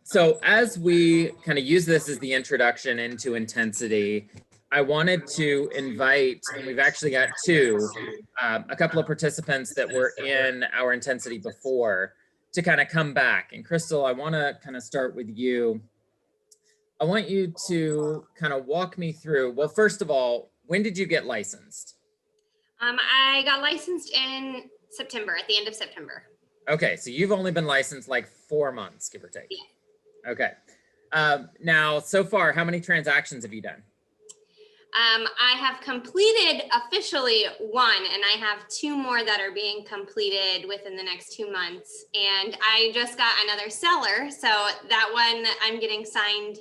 So as we kind of use this as the introduction into intensity, I wanted to invite, and we've actually got two, a couple of participants that were in our intensity before to kind of come back. And Crystal, I want to kind of start with you. I want you to kind of walk me through, well, first of all, when did you get licensed? I got licensed in September, at the end of September. Okay, so you've only been licensed like 4 months, give or take. Yeah. Okay. Now, so far, how many transactions have you done? I have completed officially one, and I have 2 more that are being completed within the next 2 months. And I just got another seller, so that one I'm getting signed.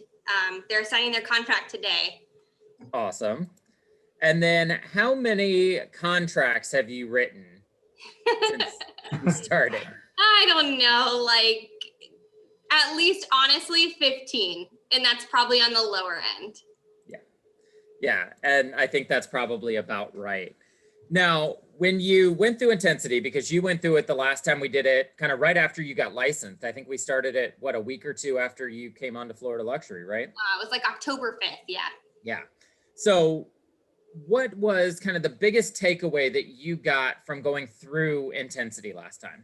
They're signing their contract today. Awesome. And then how many contracts have you written since you started? I don't know, like at least honestly 15, and that's probably on the lower end. Yeah, and I think that's probably about right. Now, when you went through intensity, because you went through it the last time we did it, kind of right after you got licensed, I think we started it, what, a week or two after you came on to Florida Luxury, right? It was like October 5th, yeah. Yeah. So what was kind of the biggest takeaway that you got from going through intensity last time?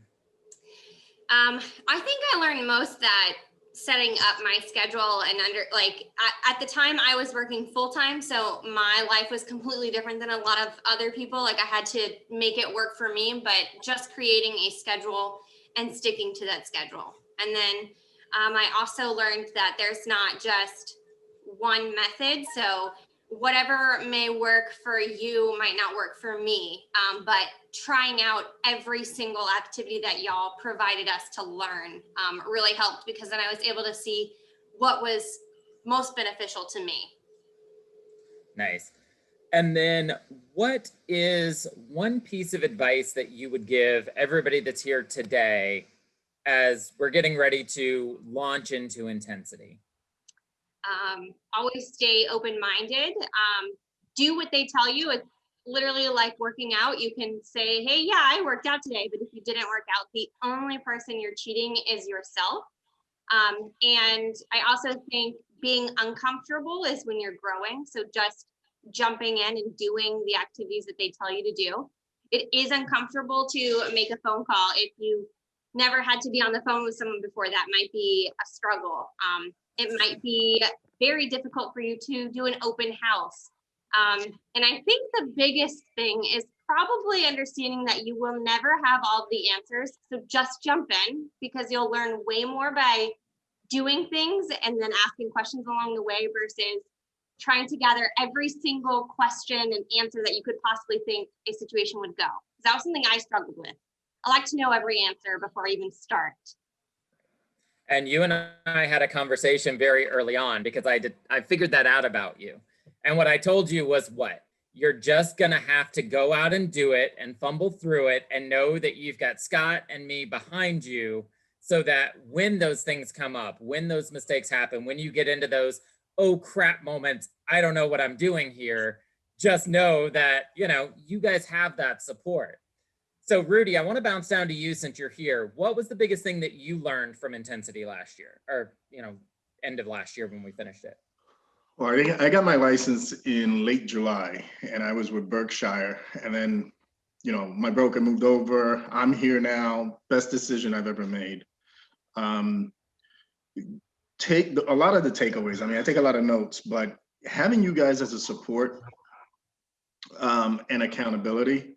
I think I learned most that setting up my schedule and at the time I was working full-time, so my life was completely different than a lot of other people. Like I had to make it work for me, but just creating a schedule and sticking to that schedule. And then I also learned that there's not just one method. So whatever may work for you might not work for me, but trying out every single activity that y'all provided us to learn really helped, because then I was able to see what was most beneficial to me. Nice. And then what is one piece of advice that you would give everybody that's here today as we're getting ready to launch into intensity? Always stay open-minded. Do what they tell you. It's literally like working out. You can say, hey, yeah, I worked out today, but if you didn't work out, the only person you're cheating is yourself. And I also think being uncomfortable is when you're growing. So just jumping in and doing the activities that they tell you to do. It is uncomfortable to make a phone call. If you never had to be on the phone with someone before, that might be a struggle. It might be very difficult for you to do an open house. And I think the biggest thing is probably understanding that you will never have all the answers. So just jump in, because you'll learn way more by doing things and then asking questions along the way versus trying to gather every single question and answer that you could possibly think a situation would go. That was something I struggled with. I like to know every answer before I even start. And you and I had a conversation very early on, because I figured that out about you. And what I told you was what? You're just going to have to go out and do it and fumble through it and know that you've got Scott and me behind you, so that when those things come up, when those mistakes happen, when you get into those, oh crap moments, I don't know what I'm doing here, just know that, you guys have that support. So Rudy, I want to bounce down to you since you're here. What was the biggest thing that you learned from intensity last year, or, end of last year when we finished it? Well, I got my license in late July, and I was with Berkshire, and then, my broker moved over. I'm here now. Best decision I've ever made. Take a lot of the takeaways. I take a lot of notes, but having you guys as a support and accountability.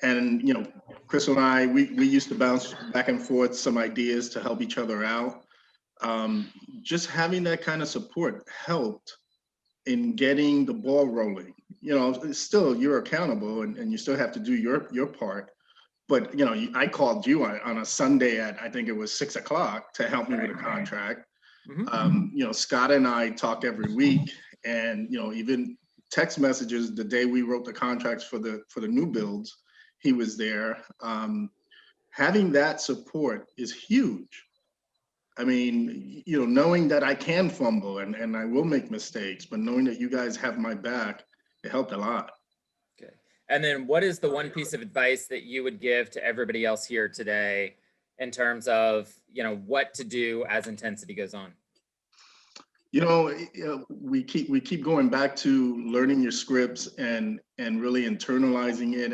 And, Crystal and I, we used to bounce back and forth some ideas to help each other out. Just having that kind of support helped in getting the ball rolling. Still you're accountable and you still have to do your part. But, I called you on a Sunday at, I think it was 6 o'clock to help me with a contract. Mm-hmm. Scott and I talk every week, and, even text messages the day we wrote the contracts for the new builds, he was there. Having that support is huge. Knowing that I can fumble and I will make mistakes, but knowing that you guys have my back, it helped a lot. Okay. And then what is the one piece of advice that you would give to everybody else here today in terms of, what to do as intensity goes on? We keep going back to learning your scripts and really internalizing it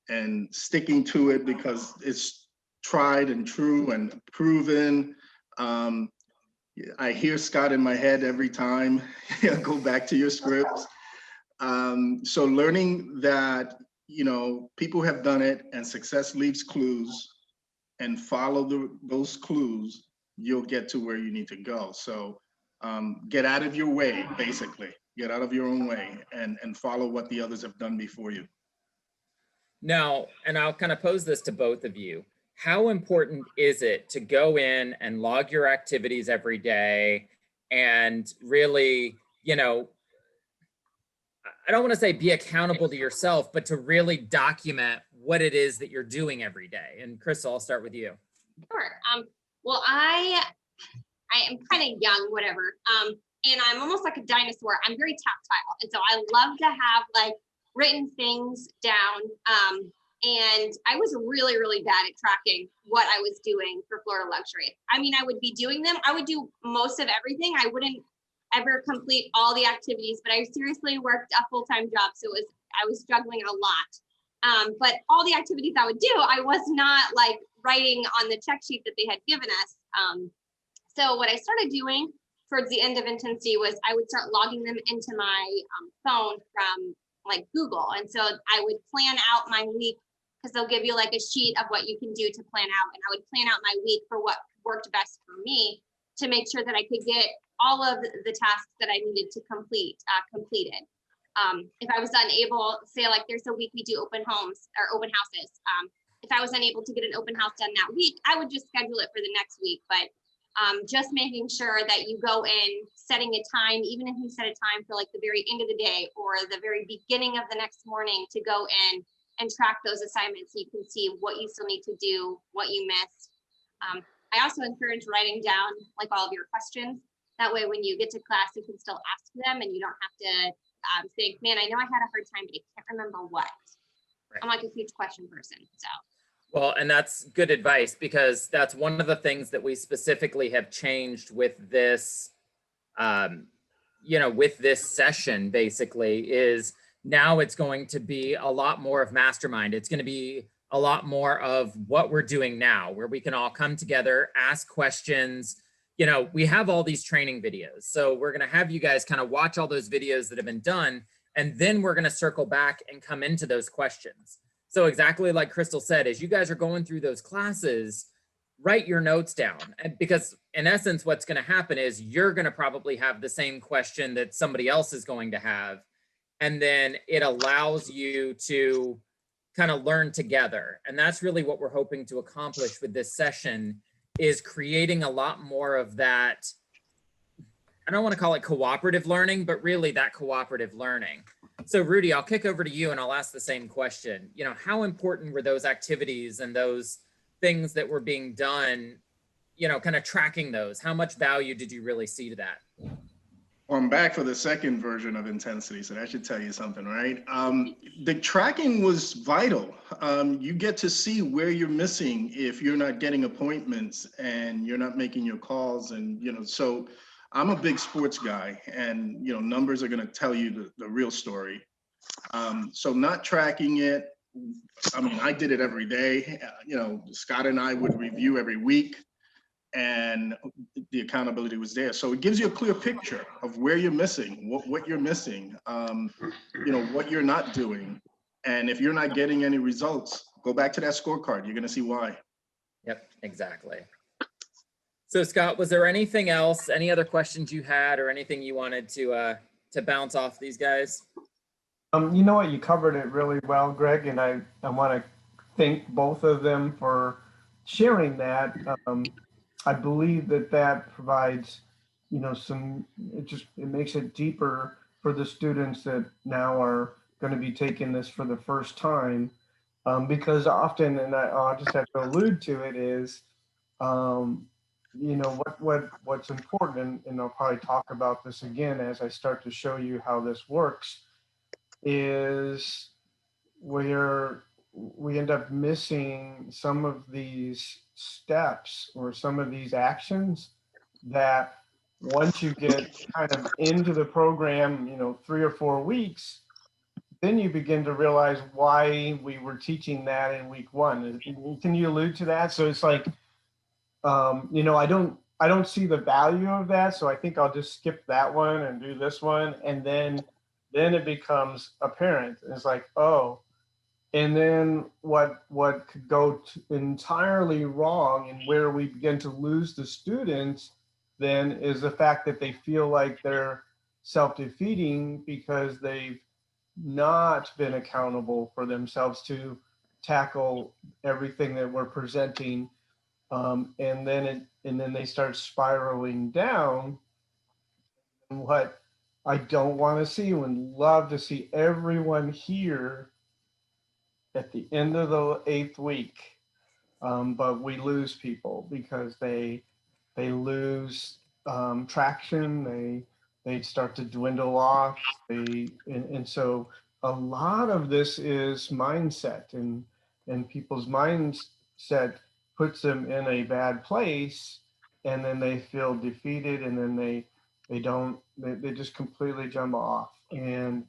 and sticking to it because it's tried and true and proven. I hear Scott in my head every time. Go back to your scripts. So learning that people have done it and success leaves clues, and follow those clues, you'll get to where you need to go. So get out of your way, basically. Get out of your own way and follow what the others have done before you. Now, and I'll kind of pose this to both of you. How important is it to go in and log your activities every day and really, I don't want to say be accountable to yourself, but to really document what it is that you're doing every day? And Crystal, I'll start with you. Sure. Well, I am kind of young, whatever. And I'm almost like a dinosaur. I'm very tactile. And so I love to have like written things down. And I was really, really bad at tracking what I was doing for Florida Luxury. I mean, I would be doing them. I would do most of everything. I wouldn't ever complete all the activities, but I seriously worked a full-time job. So I was juggling a lot. But all the activities I would do, I was not like writing on the check sheet that they had given us. So what I started doing towards the end of intensity was I would start logging them into my phone from like Google. And so I would plan out my week because they'll give you like a sheet of what you can do to plan out. And I would plan out my week for what worked best for me to make sure that I could get all of the tasks that I needed to complete completed. If I was unable, say like there's a week we do open homes or open houses. If I was unable to get an open house done that week, I would just schedule it for the next week. But just making sure that you go in, setting a time, even if you set a time for like the very end of the day or the very beginning of the next morning to go in and track those assignments so you can see what you still need to do, what you missed. I also encourage writing down like all of your questions. That way, when you get to class, you can still ask them and you don't have to think, man, I know I had a hard time, but I can't remember what. Right. I'm like a huge question person, so. Well, and that's good advice because that's one of the things that we specifically have changed with this, with this session basically is now it's going to be a lot more of mastermind. It's going to be a lot more of what we're doing now, where we can all come together, ask questions. We have all these training videos. So we're going to have you guys kind of watch all those videos that have been done. And then we're going to circle back and come into those questions. So exactly like Crystal said, as you guys are going through those classes, write your notes down. And because in essence, what's going to happen is you're going to probably have the same question that somebody else is going to have. And then it allows you to kind of learn together. And that's really what we're hoping to accomplish with this session is creating a lot more of that. I don't want to call it cooperative learning, but really that cooperative learning. So Rudy, I'll kick over to you and I'll ask the same question. How important were those activities and those things that were being done, kind of tracking those? How much value did you really see to that? Well, I'm back for the second version of intensity, so that should tell you something, right? The tracking was vital. You get to see where you're missing if you're not getting appointments and you're not making your calls. And, so I'm a big sports guy and, numbers are going to tell you the real story. So not tracking it, I did it every day. Scott and I would review every week. And the accountability was there. So it gives you a clear picture of where you're missing, what you're missing, what you're not doing. And if you're not getting any results, go back to that scorecard. You're going to see why. Yep, exactly. So Scott, was there anything else, any other questions you had or anything you wanted to bounce off these guys? You know what, you covered it really well, Greg, and I want to thank both of them for sharing that. I believe that provides, it makes it deeper for the students that now are going to be taking this for the first time. Because often, and I'll just have to allude to it, is, what's important, and I'll probably talk about this again as I start to show you how this works, is where we end up missing some of these steps or some of these actions that once you get kind of into the program, 3 or 4 weeks, then you begin to realize why we were teaching that in week one. Can you allude to that? So it's like, I don't see the value of that. So I think I'll just skip that one and do this one. And then it becomes apparent. It's like, oh, and then what could go entirely wrong and where we begin to lose the students then is the fact that they feel like they're self-defeating because they've not been accountable for themselves to tackle everything that we're presenting. And then they start spiraling down. And what I don't want to see, would love to see everyone here at the end of the 8th week, but we lose people because they lose traction. They start to dwindle off. And so a lot of this is mindset, and people's mindset puts them in a bad place, and then they feel defeated, and then they just completely jump off, and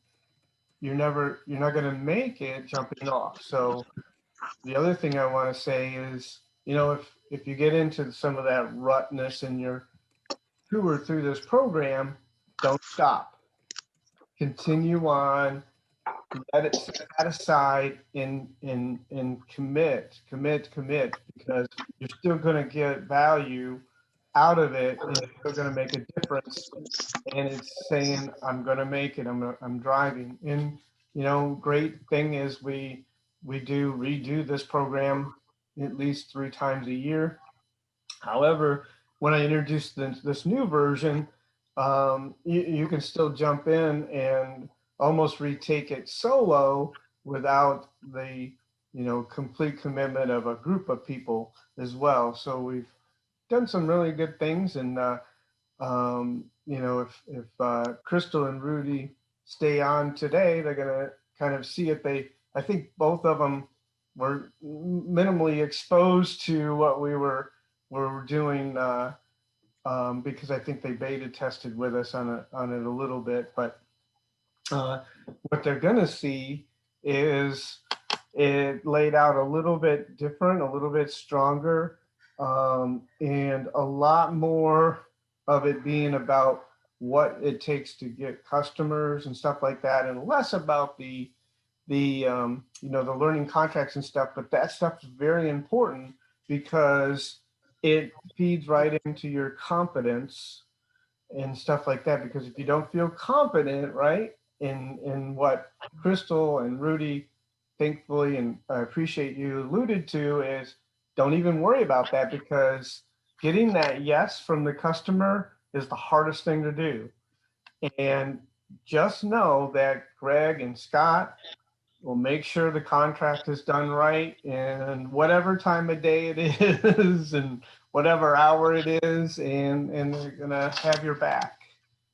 you're not going to make it jumping off. So the other thing I want to say is, if you get into some of that rutness and you're through this program, don't stop. Continue on. Let it set that aside and commit, because you're still going to get value out of it, and it's still going to make a difference. And it's saying, I'm going to make it. I'm driving. And great thing is we do redo this program at least 3 times a year. However, when I introduced this new version, you can still jump in and almost retake it solo without the complete commitment of a group of people as well. So we've done some really good things, and if Crystal and Rudy stay on today, they're gonna kind of see if I think both of them were minimally exposed to what we were doing, because I think they beta tested with us on it a little bit. But what they're gonna see is it laid out a little bit different, a little bit stronger, and a lot more of it being about what it takes to get customers and stuff like that, and less about the learning contracts and stuff. But that stuff is very important because it feeds right into your confidence and stuff like that. Because if you don't feel confident, right, in what Crystal and Rudy, thankfully, and I appreciate you alluded to, is don't even worry about that, because getting that yes from the customer is the hardest thing to do. And just know that Greg and Scott will make sure the contract is done right, and whatever time of day it is and whatever hour it is, and they're gonna have your back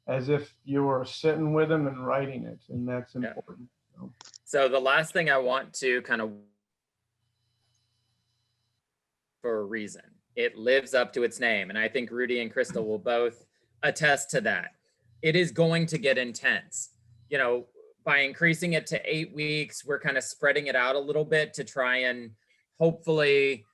as if you were sitting with them and writing it, and that's important. Yeah. So the last thing I want to kind of, for a reason, it lives up to its name, and I think Rudy and Crystal will both attest to that. It is going to get intense. By increasing it to 8 weeks, we're kind of spreading it out a little bit to try and hopefully,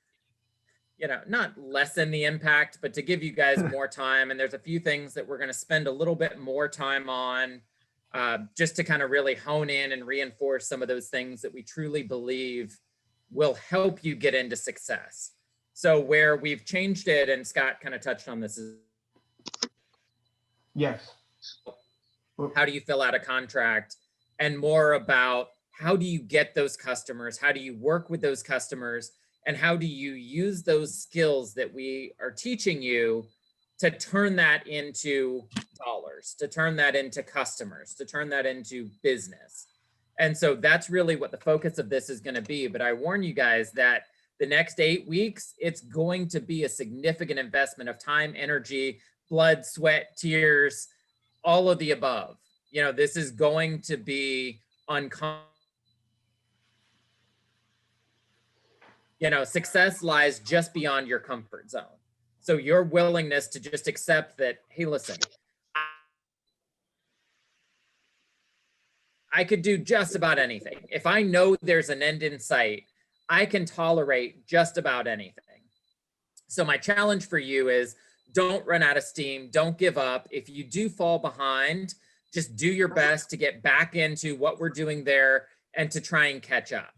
not lessen the impact, but to give you guys more time. And there's a few things that we're going to spend a little bit more time on, just to kind of really hone in and reinforce some of those things that we truly believe will help you get into success. So where we've changed it, and Scott kind of touched on this, is yes, how do you fill out a contract, and more about how do you get those customers, how do you work with those customers, and how do you use those skills that we are teaching you to turn that into dollars, to turn that into customers, to turn that into business. And so that's really what the focus of this is going to be. But I warn you guys that the next 8 weeks, it's going to be a significant investment of time, energy, blood, sweat, tears, all of the above. This is going to be uncomfortable. You know, success lies just beyond your comfort zone. So your willingness to just accept that, hey, listen, I could do just about anything. If I know there's an end in sight, I can tolerate just about anything. So my challenge for you is don't run out of steam. Don't give up. If you do fall behind, just do your best to get back into what we're doing there and to try and catch up.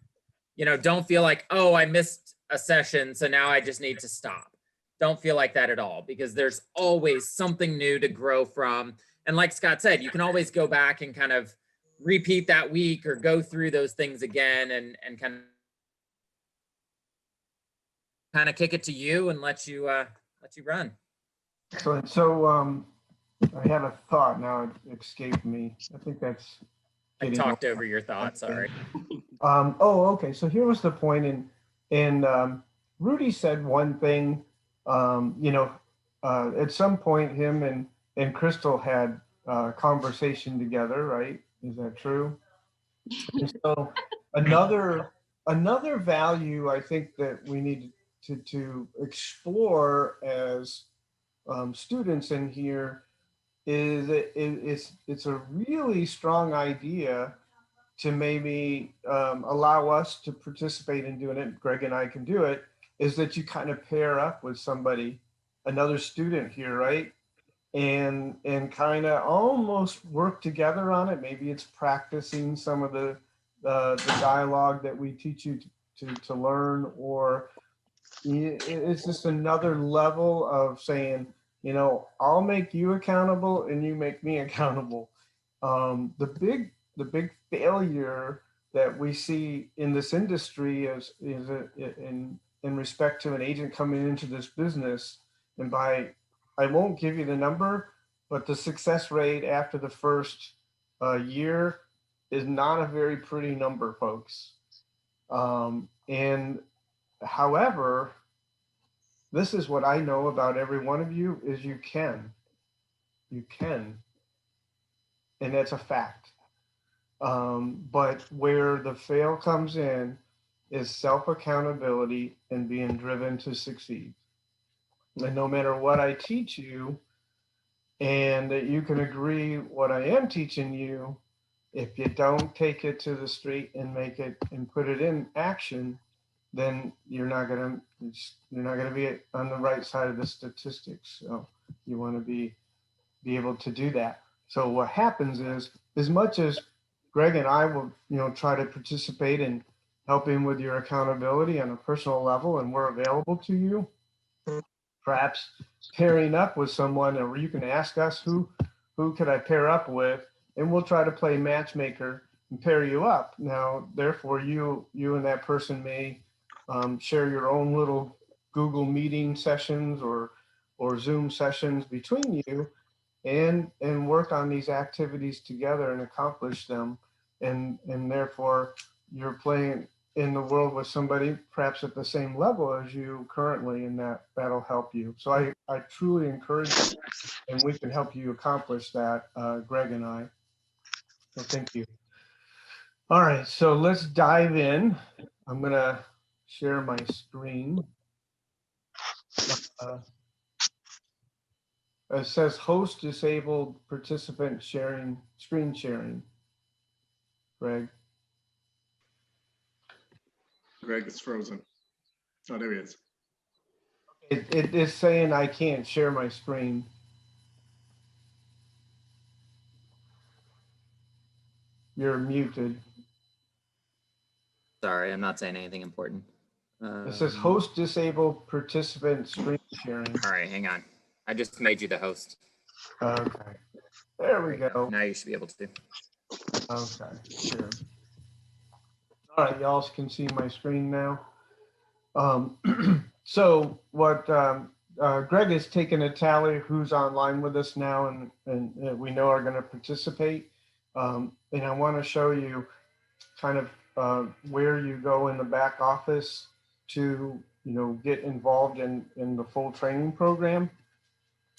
You know, don't feel like, oh, I missed a session, so now I just need to stop. Don't feel like that at all, because there's always something new to grow from. And like Scott said, you can always go back and kind of repeat that week or go through those things again and kind of kick it to you and let you run. Excellent. So I had a thought, now it escaped me. I think that's I talked over your thoughts, sorry. Okay. So here was the point, and Rudy said one thing. At some point, him and Crystal had a conversation together, right? Is that true? And so another value I think that we need to explore as students in here is it's a really strong idea to maybe allow us to participate in doing it. Greg and I can do it. Is that you kind of pair up with somebody, another student here, right? And kind of almost work together on it. Maybe it's practicing some of the dialogue that we teach you to learn, or it's just another level of saying, you know, I'll make you accountable and you make me accountable. The big failure that we see in this industry is in respect to an agent coming into this business, and I won't give you the number, but the success rate after the first year is not a very pretty number, folks. And however, this is what I know about every one of you is you can, and that's a fact. But where the fail comes in is self-accountability and being driven to succeed. And no matter what I teach you, and that you can agree what I am teaching you, if you don't take it to the street and make it and put it in action, then you're not gonna be on the right side of the statistics. So you want to be able to do that. So what happens is, as much as Greg and I will, try to participate in helping with your accountability on a personal level, and we're available to you, perhaps pairing up with someone, or you can ask us who could I pair up with, and we'll try to play matchmaker and pair you up. Now, therefore, you and that person may share your own little Google meeting sessions or Zoom sessions between you, and work on these activities together and accomplish them. And therefore, you're playing in the world with somebody perhaps at the same level as you currently, and that'll help you. So I truly encourage you, and we can help you accomplish that, Greg and I. So thank you. All right, so let's dive in. I'm gonna share my screen. It says host disabled participant sharing, screen sharing. Greg. Greg is frozen. Oh, there he is. It is saying I can't share my screen. You're muted. Sorry, I'm not saying anything important. It says host disabled participant screen sharing. All right, hang on. I just made you the host. Okay. There we go. Now you should be able to. Okay, sure. All right, y'all can see my screen now. So what Greg has taken a tally who's online with us now, and we know are going to participate. And I want to show you kind of where you go in the back office to get involved in the full training program.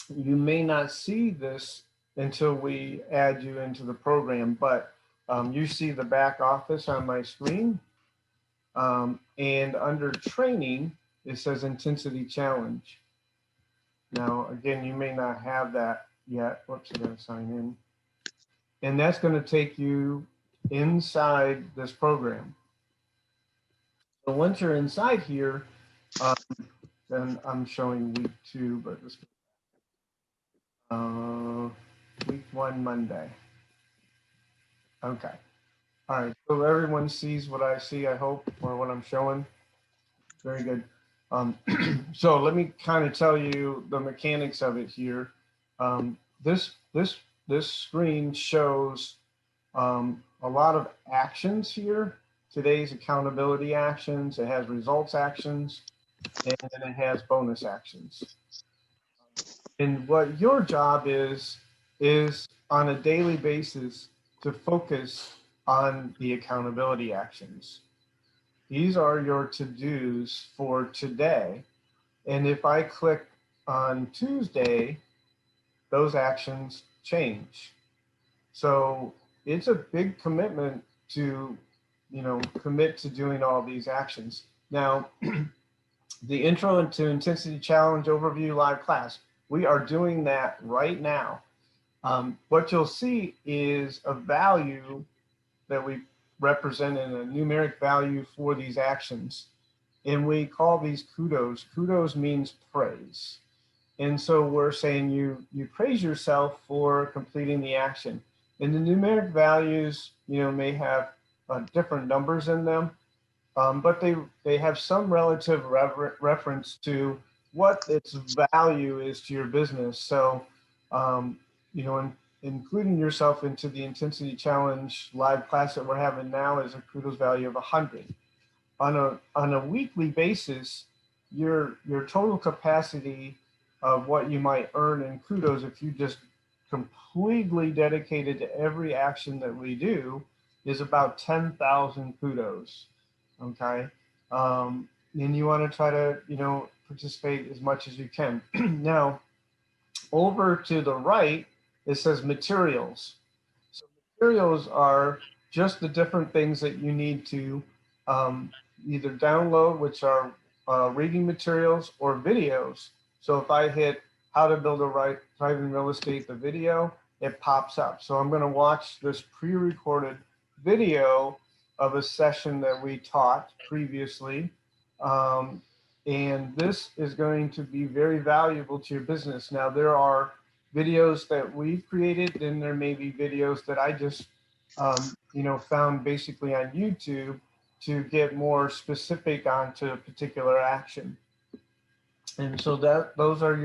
You may not see this until we add you into the program, but you see the back office on my screen. And under training, it says intensity challenge. Now, again, you may not have that yet. Whoops, I gotta sign in. And that's gonna take you inside this program. So once you're inside here, then I'm showing week 2, but this week 1 Monday. Okay. All right. So everyone sees what I see, I hope, or what I'm showing. Very good. So let me kind of tell you the mechanics of it here. This screen shows a lot of actions here. Today's accountability actions. It has results actions, and then it has bonus actions. And what your job is on a daily basis to focus on the accountability actions. These are your to-dos for today. And if I click on Tuesday, those actions change. So it's a big commitment to, commit to doing all these actions. Now, the Intro into Intensity Challenge Overview live class, we are doing that right now. What you'll see is a value that we represent in a numeric value for these actions. And we call these kudos. Kudos means praise. And so we're saying you praise yourself for completing the action. And the numeric values, may have different numbers in them, but they have some relative reference to what its value is to your business. So, including yourself into the intensity challenge live class that we're having now is a kudos value of 100. On a weekly basis, your total capacity of what you might earn in kudos, if you just completely dedicated to every action that we do, is about 10,000 kudos. Okay. And you want to try to, participate as much as you can. Now, over to the right, it says materials. So materials are just the different things that you need to either download, which are reading materials or videos. So if I hit how to build a thriving real estate, the video, it pops up. So I'm going to watch this pre-recorded video of a session that we taught previously. And this is going to be very valuable to your business. Now, there are videos that we've created, then there may be videos that I just, found basically on YouTube to get more specific onto a particular action. And so those are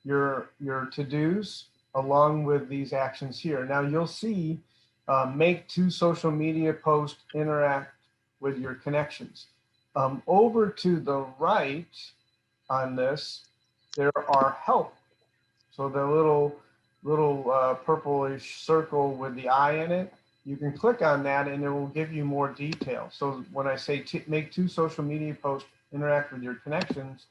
your to-dos along with these actions here. Now you'll see, make 2 social media posts, interact with your connections. Over to the right on this, there are help. So the little purplish circle with the eye in it, you can click on that and it will give you more detail. So when I say make 2 social media posts, interact with your connections,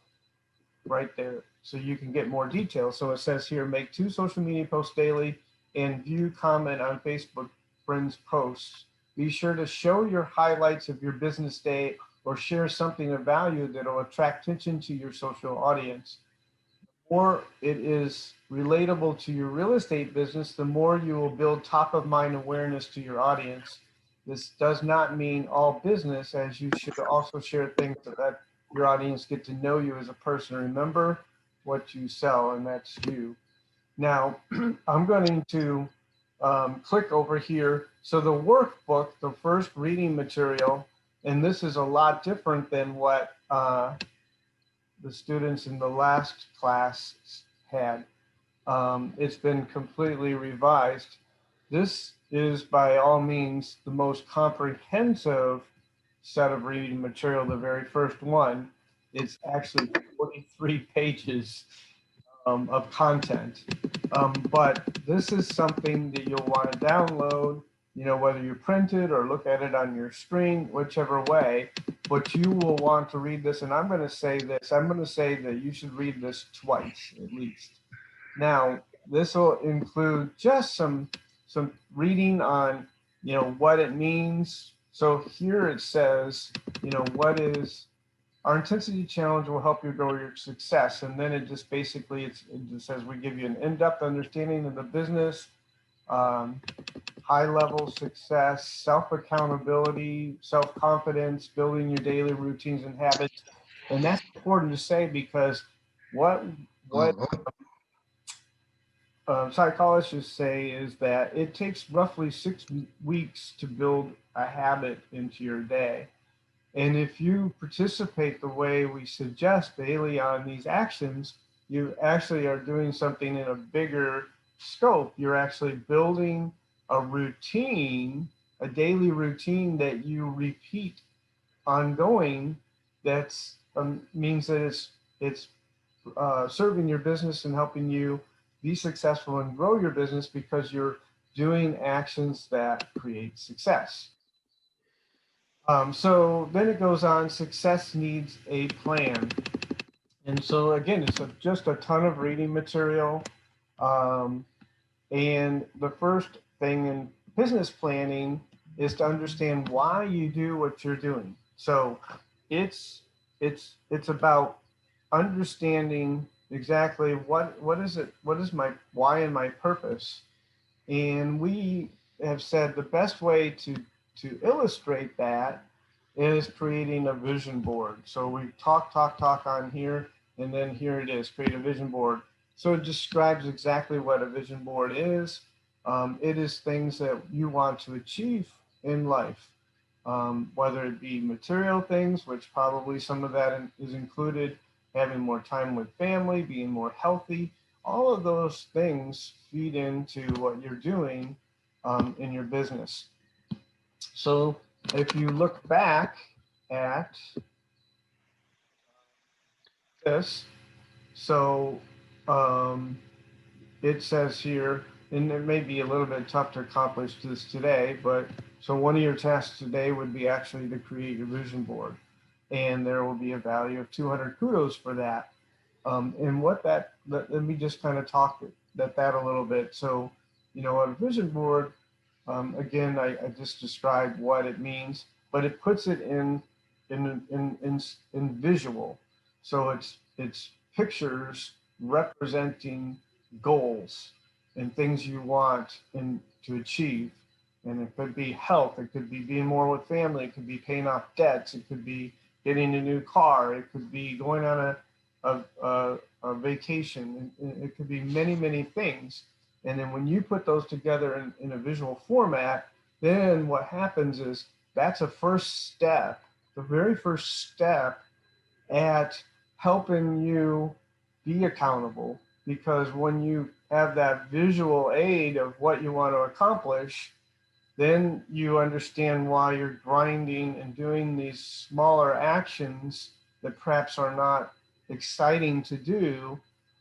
right there, so you can get more detail. So it says here, make 2 social media posts daily and view, comment on Facebook friends' posts. Be sure to show your highlights of your business day or share something of value that will attract attention to your social audience. The more it is relatable to your real estate business, the more you will build top of mind awareness to your audience. This does not mean all business, as you should also share things that your audience get to know you as a person. Remember what you sell, and that's you. Now, I'm going to click over here. So the workbook, the first reading material, and this is a lot different than what the students in the last class had. It's been completely revised. This is by all means the most comprehensive set of reading material, the very first one. It's actually 43 pages of content. But this is something that you'll want to download, whether you print it or look at it on your screen, whichever way, but you will want to read this. And I'm going to say this, I'm going to say that you should read this twice at least. Now, this will include just some reading on, what it means. So here it says, what is our intensity challenge will help you grow your success. And then it just basically, it just says we give you an in-depth understanding of the business, high level success, self-accountability, self-confidence, building your daily routines and habits. And that's important to say because what psychologists say is that it takes roughly 6 weeks to build a habit into your day. And if you participate the way we suggest daily on these actions, you actually are doing something in a bigger scope. You're actually building a routine, a daily routine that you repeat ongoing. That's means that it's serving your business and helping you be successful and grow your business because you're doing actions that create success. So then it goes on, success needs a plan. And so again, it's just a ton of reading material. Um, and the first thing in business planning is to understand why you do what you're doing. So it's about understanding exactly what is my why and my purpose. And we have said the best way to illustrate that is creating a vision board. So we talk on here, and then here it is, create a vision board. So it describes exactly what a vision board is. It is things that you want to achieve in life, whether it be material things, which probably some of that is included, having more time with family, being more healthy. All of those things feed into what you're doing in your business. So if you look back at this, so it says here, and it may be a little bit tough to accomplish this today, but so one of your tasks today would be actually to create your vision board. And there will be a value of 200 kudos for that. And what that, let me just kind of talk that a little bit. So, a vision board, again, I just described what it means, but it puts it in visual. So it's pictures representing goals and things you want to achieve. And it could be health, it could be being more with family, it could be paying off debts, it could be getting a new car, it could be going on a vacation, it could be many, many things. And then when you put those together in a visual format, then what happens is that's a first step, the very first step at helping you be accountable. Because when you have that visual aid of what you want to accomplish, then you understand why you're grinding and doing these smaller actions that perhaps are not exciting to do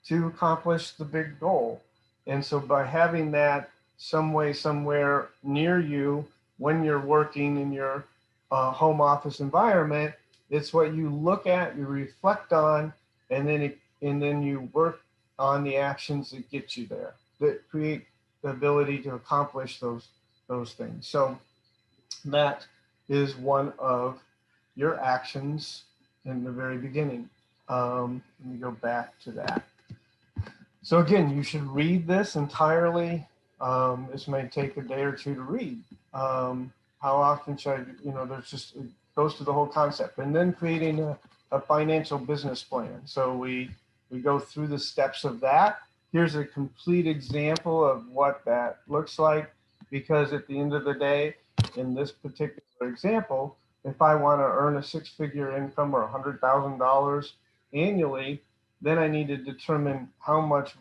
to accomplish the big goal. And so by having that some way, somewhere near you when you're working in your home office environment, it's what you look at, you reflect on, and then you work on the actions that get you there, that create the ability to accomplish those things. So that is one of your actions in the very beginning. Let me go back to that. So again, you should read this entirely. This may take a day or two to read. How often should I, there's just, it goes to the whole concept. And then creating a financial business plan. So we go through the steps of that. Here's a complete example of what that looks like, because at the end of the day, in this particular example, if I want to earn a six-figure income or $100,000 annually, then I need to determine how much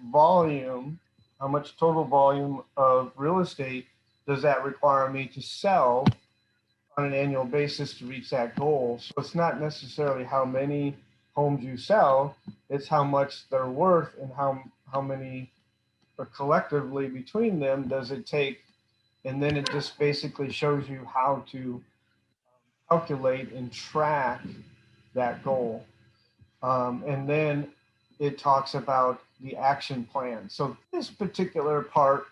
total volume of real estate does that require me to sell on an annual basis to reach that goal. So it's not necessarily how many homes you sell, it's how much they're worth and how many collectively between them does it take. And then it just basically shows you how to calculate and track that goal. And then it talks about the action plan. So this particular part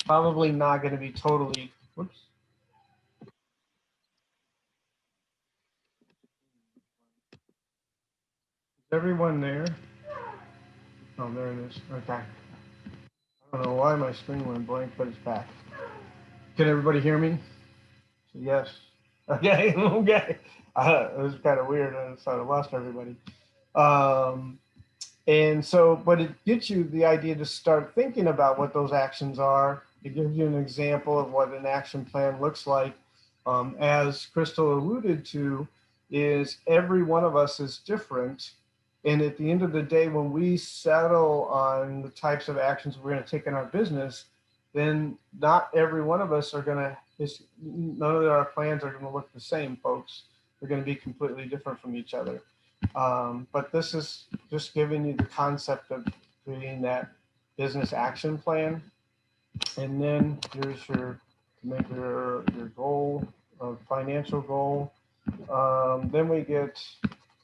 probably not going to be totally, whoops. everyone there? Oh, there it is. Okay. I don't know why my screen went blank, but it's back. Can everybody hear me? So yes. Okay. Okay. It was kind of weird. I thought I lost everybody. Um, and so, but it gets you the idea to start thinking about what those actions are. It gives you an example of what an action plan looks like. As Crystal alluded to, is every one of us is different. And at the end of the day, when we settle on the types of actions we're going to take in our business, then not every one of us are going to, none of our plans are going to look the same, folks. They're going to be completely different from each other. But this is just giving you the concept of creating that business action plan. And then here's your, to make your goal, financial goal. Then we get,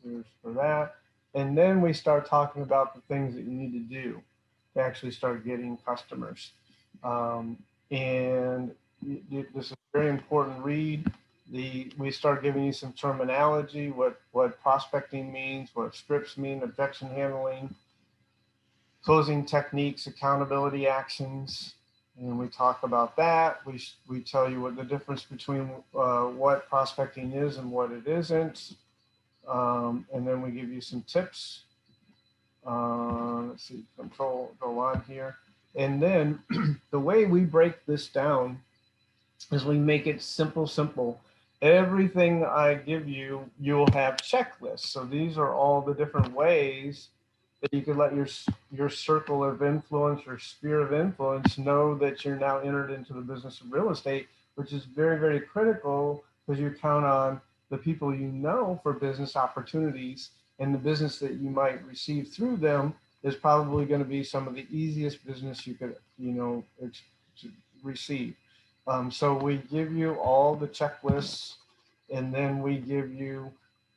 here's for that. And then we start talking about the things that you need to do to actually start getting customers. And this is a very important read. We start giving you some terminology, what prospecting means, what scripts mean, objection handling, closing techniques, accountability actions, and we talk about that. We tell you what the difference between what prospecting is and what it isn't, and then we give you some tips. Let's see, control, go on here. And then the way we break this down is we make it simple. Everything I give you, you'll have checklists. So these are all the different ways that you can let your circle of influence or sphere of influence know that you're now entered into the business of real estate, which is very, very critical because you count on the people you know for business opportunities, and the business that you might receive through them is probably going to be some of the easiest business you could, receive. So we give you all the checklists, and then we give you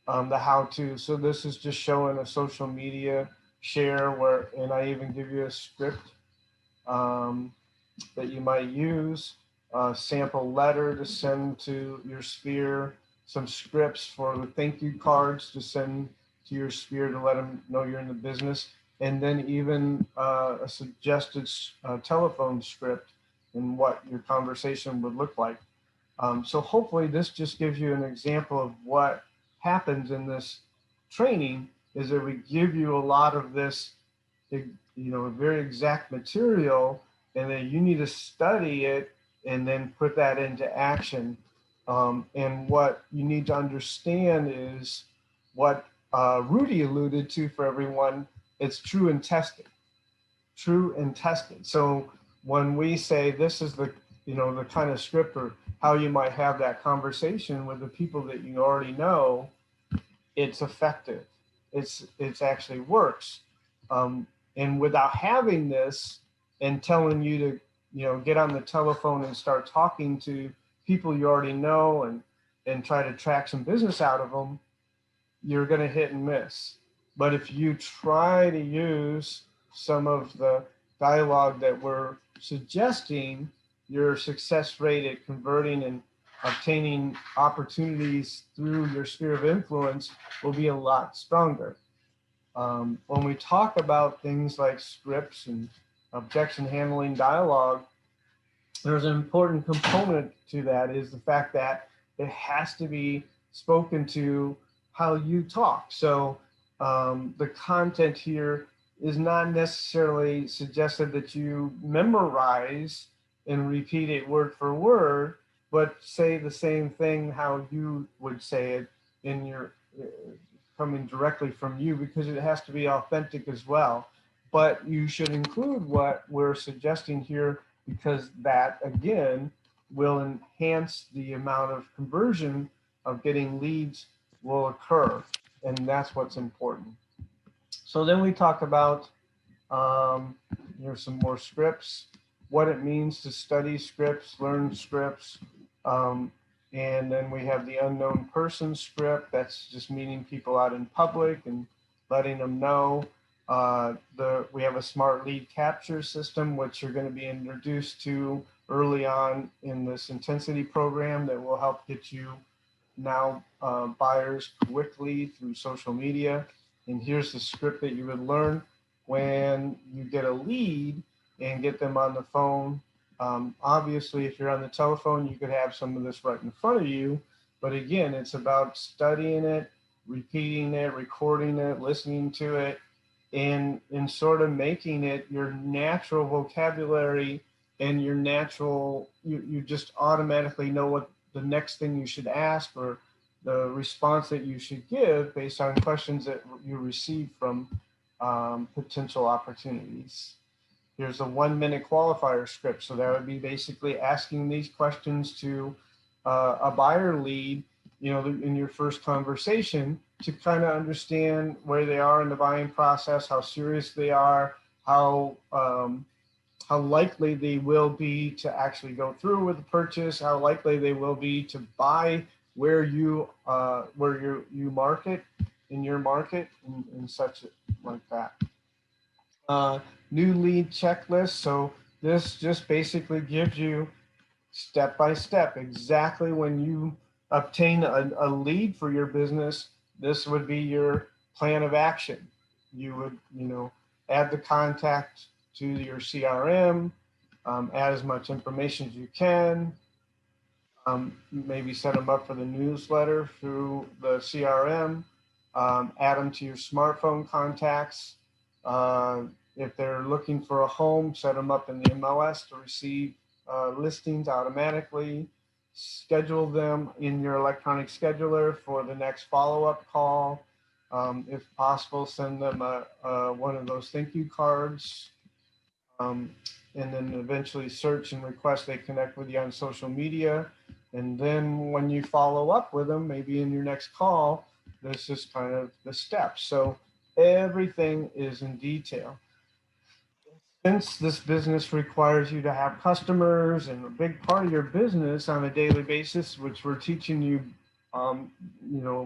the how-to. So this is just showing a social media share where, and I even give you a script that you might use, a sample letter to send to your sphere, some scripts for the thank you cards to send to your sphere to let them know you're in the business, and then even a suggested telephone script and what your conversation would look like. So hopefully this just gives you an example of what happens in this training, is that we give you a lot of this, very exact material, and then you need to study it and then put that into action. And what you need to understand is what Rudy alluded to for everyone, it's true and tested. So when we say this is the kind of script or how you might have that conversation with the people that you already know, it's effective. It's actually works. And without having this and telling you to, get on the telephone and start talking to people you already know and try to track some business out of them, you're going to hit and miss. But if you try to use some of the dialogue that we're suggesting, your success rate at converting and obtaining opportunities through your sphere of influence will be a lot stronger. When we talk about things like scripts and objection handling dialogue, there's an important component to that, is the fact that it has to be spoken to how you talk. So the content here is not necessarily suggested that you memorize and repeat it word for word, but say the same thing how you would say it in your coming directly from you, because it has to be authentic as well. But you should include what we're suggesting here, because that again will enhance the amount of conversion of getting leads will occur, and that's what's important. So then we talk about here's some more scripts, what it means to study scripts, learn scripts, and then we have the unknown person script. That's just meeting people out in public and letting them know. We have a smart lead capture system, which you're going to be introduced to early on in this intensity program, that will help get you now buyers quickly through social media. And here's the script that you would learn when you get a lead and get them on the phone. Obviously, if you're on the telephone, you could have some of this right in front of you. But again, it's about studying it, repeating it, recording it, listening to it, and sort of making it your natural vocabulary and your natural, you just automatically know what the next thing you should ask or the response that you should give based on questions that you receive from potential opportunities. Here's a 1-minute qualifier script. So that would be basically asking these questions to a buyer lead, in your first conversation to kind of understand where they are in the buying process, how serious they are, how likely they will be to actually go through with the purchase, how likely they will be to buy where you market in your market and such like that. New lead checklist. So this just basically gives you step by step exactly when you obtain a lead for your business. This would be your plan of action. You would add the contact to your CRM, add as much information as you can, maybe set them up for the newsletter through the CRM, add them to your smartphone contacts. If they're looking for a home, set them up in the MLS to receive listings automatically. Schedule them in your electronic scheduler for the next follow-up call. If possible, send them one of those thank you cards. And then eventually search and request they connect with you on social media. And then when you follow up with them, maybe in your next call, this is kind of the steps. So everything is in detail. Since this business requires you to have customers and a big part of your business on a daily basis, which we're teaching you,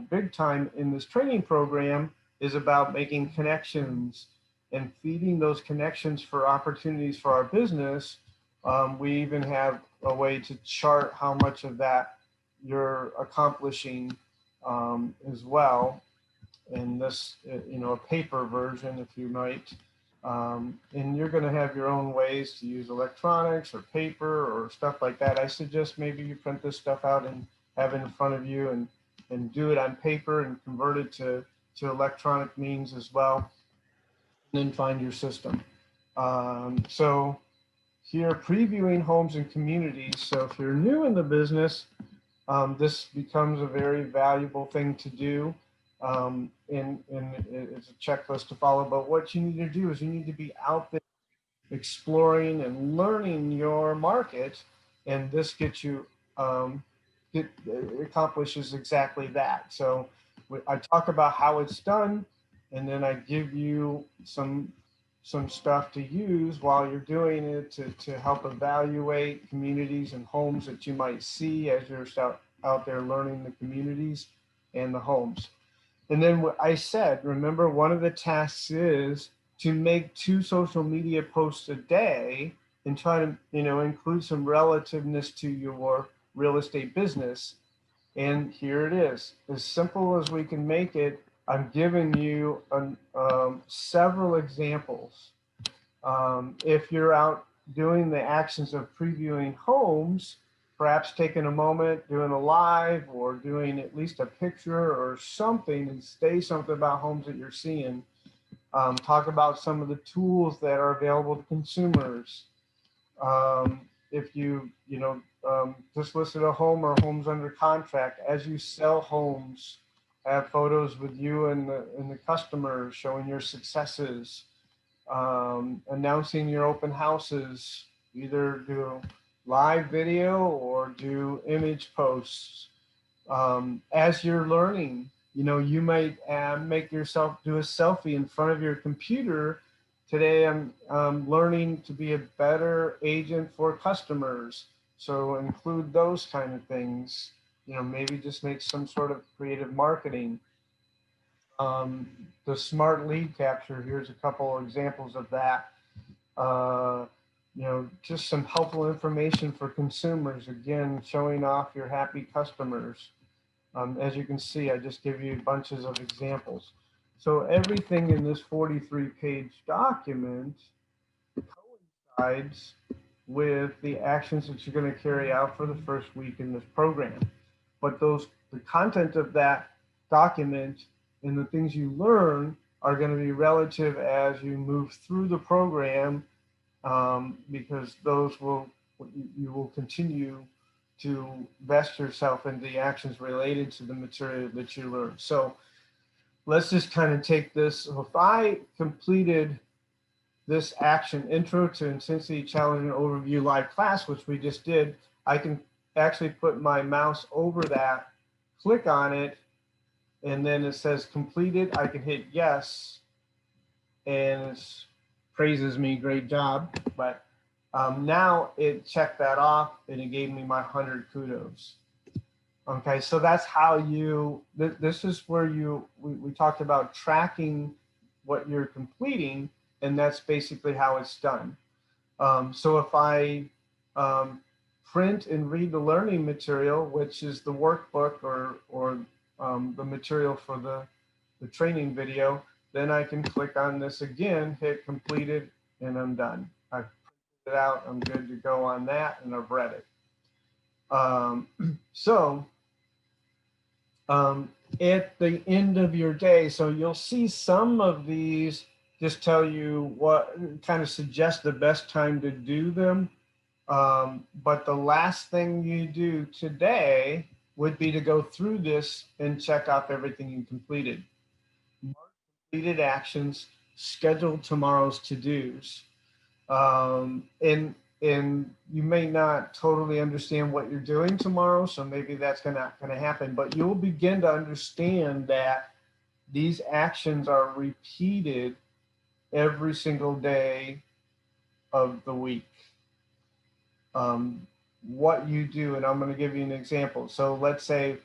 big time in this training program, is about making connections and feeding those connections for opportunities for our business. We even have a way to chart how much of that you're accomplishing as well. In this, a paper version, if you might. And you're going to have your own ways to use electronics or paper or stuff like that. I suggest maybe you print this stuff out and have it in front of you and do it on paper and convert it to electronic means as well. And then find your system. So here, previewing homes and communities. So if you're new in the business, this becomes a very valuable thing to do. And it's a checklist to follow. But what you need to do is you need to be out there exploring and learning your market. And this gets you, it accomplishes exactly that. So I talk about how it's done, and then I give you some stuff to use while you're doing it to help evaluate communities and homes that you might see as you're out there learning the communities and the homes. And then what I said, remember, one of the tasks is to make 2 social media posts a day and try to, include some relativeness to your real estate business. And here it is, as simple as we can make it. I'm giving you several examples. If you're out doing the actions of previewing homes, perhaps taking a moment, doing a live or doing at least a picture or something and say something about homes that you're seeing. Talk about some of the tools that are available to consumers. If you just listed a home or homes under contract, as you sell homes, have photos with you and the customers showing your successes, announcing your open houses, either do live video or do image posts. As you're learning, you might make yourself do a selfie in front of your computer. Today, I'm learning to be a better agent for customers. So include those kind of things. Maybe just make some sort of creative marketing. The smart lead capture, here's a couple examples of that. Just some helpful information for consumers. Again, showing off your happy customers. As you can see, I just give you bunches of examples. So everything in this 43-page document coincides with the actions that you're going to carry out for the first week in this program. But the content of that document and the things you learn are going to be relative as you move through the program, because you will continue to vest yourself in the actions related to the material that you learn. So let's just kind of take this. So if I completed this action, Intro to Intensity Challenge and Overview live class, which we just did, I can actually put my mouse over that, click on it, and then it says completed. I can hit yes, and it praises me, great job. But now it checked that off and it gave me my 100 kudos. Okay, so that's how this is where we talked about tracking what you're completing, and that's basically how it's done. So if I print and read the learning material, which is the workbook or the material for the training video, then I can click on this again, hit completed, and I'm done. I've printed it out, I'm good to go on that, and I've read it. At the end of your day, so you'll see some of these just tell you what kind of suggest the best time to do them. But the last thing you do today would be to go through this and check off everything you completed. Mark completed actions, schedule tomorrow's to-dos. And you may not totally understand what you're doing tomorrow, so maybe that's not going to happen, but you'll begin to understand that these actions are repeated every single day of the week. What you do, and I'm going to give you an example. So let's say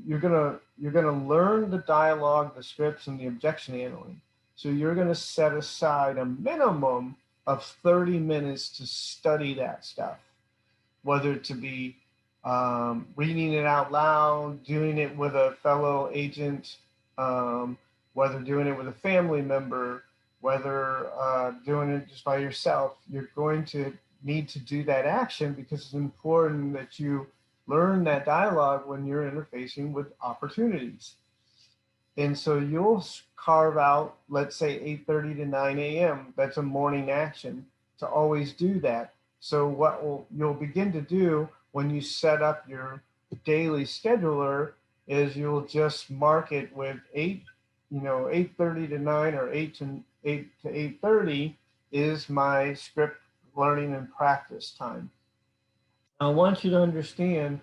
you're gonna learn the dialogue, the scripts, and the objection handling. So you're going to set aside a minimum of 30 minutes to study that stuff, whether to be reading it out loud, doing it with a fellow agent, whether doing it with a family member, whether doing it just by yourself. You're going to need to do that action because it's important that you learn that dialogue when you're interfacing with opportunities. And so you'll carve out, let's say 8:30 to 9 a.m. That's a morning action to always do that. So what you'll begin to do when you set up your daily scheduler is you'll just mark it with 8:30 to 9 or 8 to 8:30 is my script learning and practice time. I want you to understand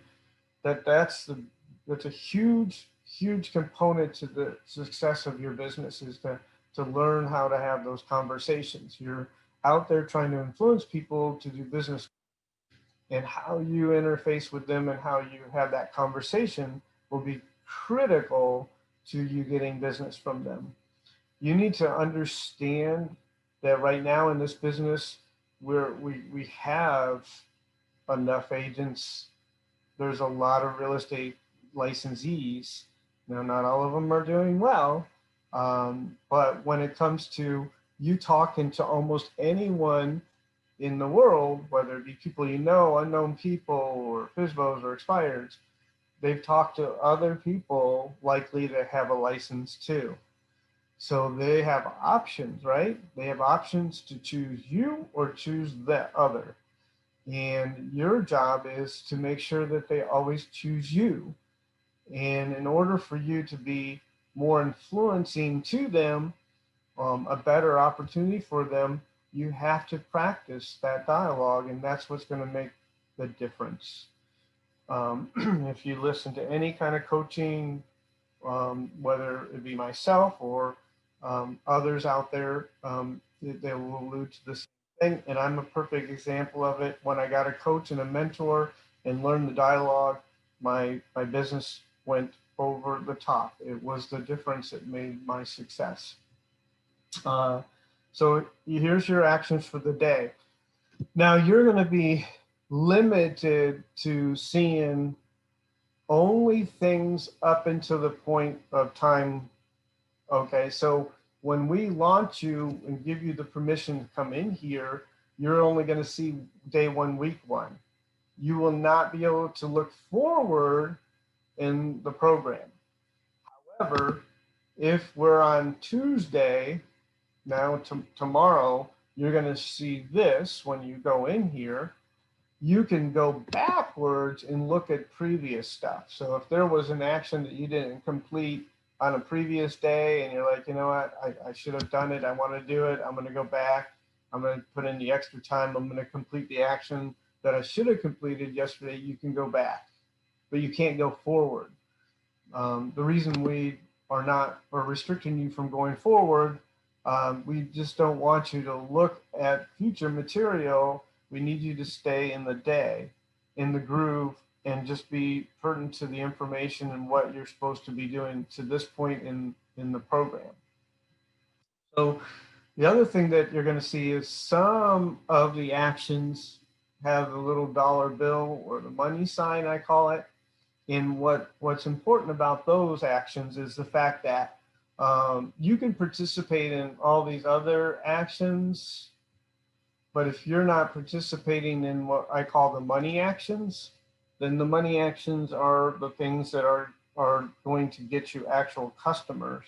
that that's a huge component to the success of your business, is to learn how to have those conversations. You're out there trying to influence people to do business, and how you interface with them and how you have that conversation will be critical to you getting business from them. You need to understand that right now in this business, we have enough agents. There's a lot of real estate licensees. Now, not all of them are doing well, but when it comes to you talking to almost anyone in the world, whether it be people you know, unknown people, or FSBOs or expireds, they've talked to other people likely that have a license too. So they have options, right? They have options to choose you or choose the other. And your job is to make sure that they always choose you. And in order for you to be more influencing to them, a better opportunity for them, you have to practice that dialogue, and that's what's going to make the difference. If you listen to any kind of coaching, whether it be myself or others out there, they will allude to this thing, and I'm a perfect example of it. When I got a coach and a mentor and learned the dialogue, my business went over the top. It was the difference that made my success. So here's your actions for the day. Now you're going to be limited to seeing only things up until the point of time Okay, so when we launch you and give you the permission to come in here, you're only going to see day 1, week 1. You will not be able to look forward in the program. However, if we're on Tuesday, now tomorrow, you're going to see this when you go in here. You can go backwards and look at previous stuff. So if there was an action that you didn't complete on a previous day and you're like, you know what, I should have done it. I want to do it. I'm going to go back. I'm going to put in the extra time. I'm going to complete the action that I should have completed yesterday. You can go back, but you can't go forward. The reason we are restricting you from going forward, we just don't want you to look at future material. We need you to stay in the day, in the groove, and just be pertinent to the information and what you're supposed to be doing to this point in the program. So the other thing that you're going to see is some of the actions have a little dollar bill or the money sign, I call it. And what's important about those actions is the fact that you can participate in all these other actions, but if you're not participating in what I call the money actions, then the money actions are the things that are going to get you actual customers.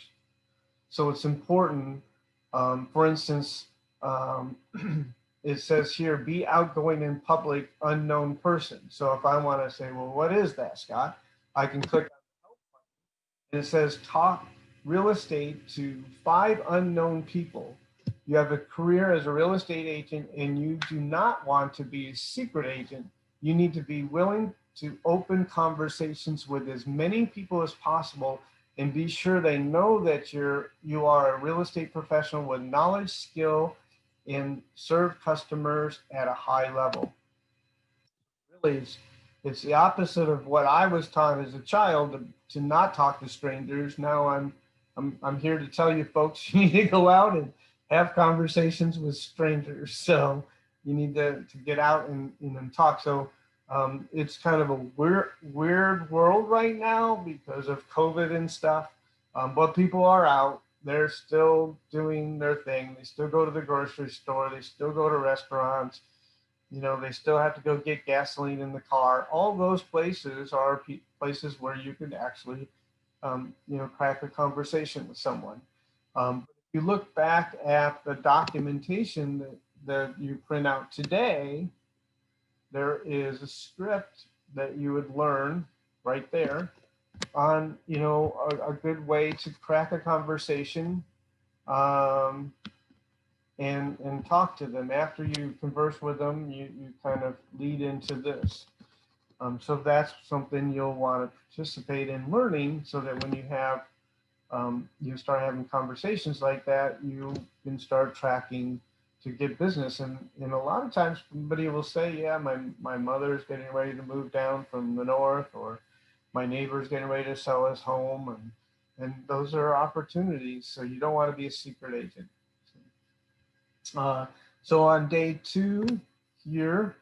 So it's important. For instance, it says here, be outgoing in public, unknown person. So if I want to say, well, what is that, Scott? I can click on the help button and it says talk real estate to 5 unknown people. You have a career as a real estate agent and you do not want to be a secret agent. You need to be willing to open conversations with as many people as possible and be sure they know that you are a real estate professional with knowledge, skill, and serve customers at a high level. Really, it's the opposite of what I was taught as a child to not talk to strangers. Now I'm here to tell you folks, you need to go out and have conversations with strangers. So you need to get out and talk. So it's kind of a weird world right now because of COVID and stuff. But people are out. They're still doing their thing. They still go to the grocery store. They still go to restaurants. You know, they still have to go get gasoline in the car. All those places are places where you could actually, crack a conversation with someone. If you look back at the documentation that you print out today, there is a script that you would learn right there on, a good way to crack a conversation and talk to them. After you converse with them, you kind of lead into this. So that's something you'll want to participate in learning so that when you have, you start having conversations like that, you can start tracking to get business. And a lot of times somebody will say, yeah, my mother's getting ready to move down from the north, or my neighbor's getting ready to sell his home. And those are opportunities. So you don't want to be a secret agent. So on day 2 here,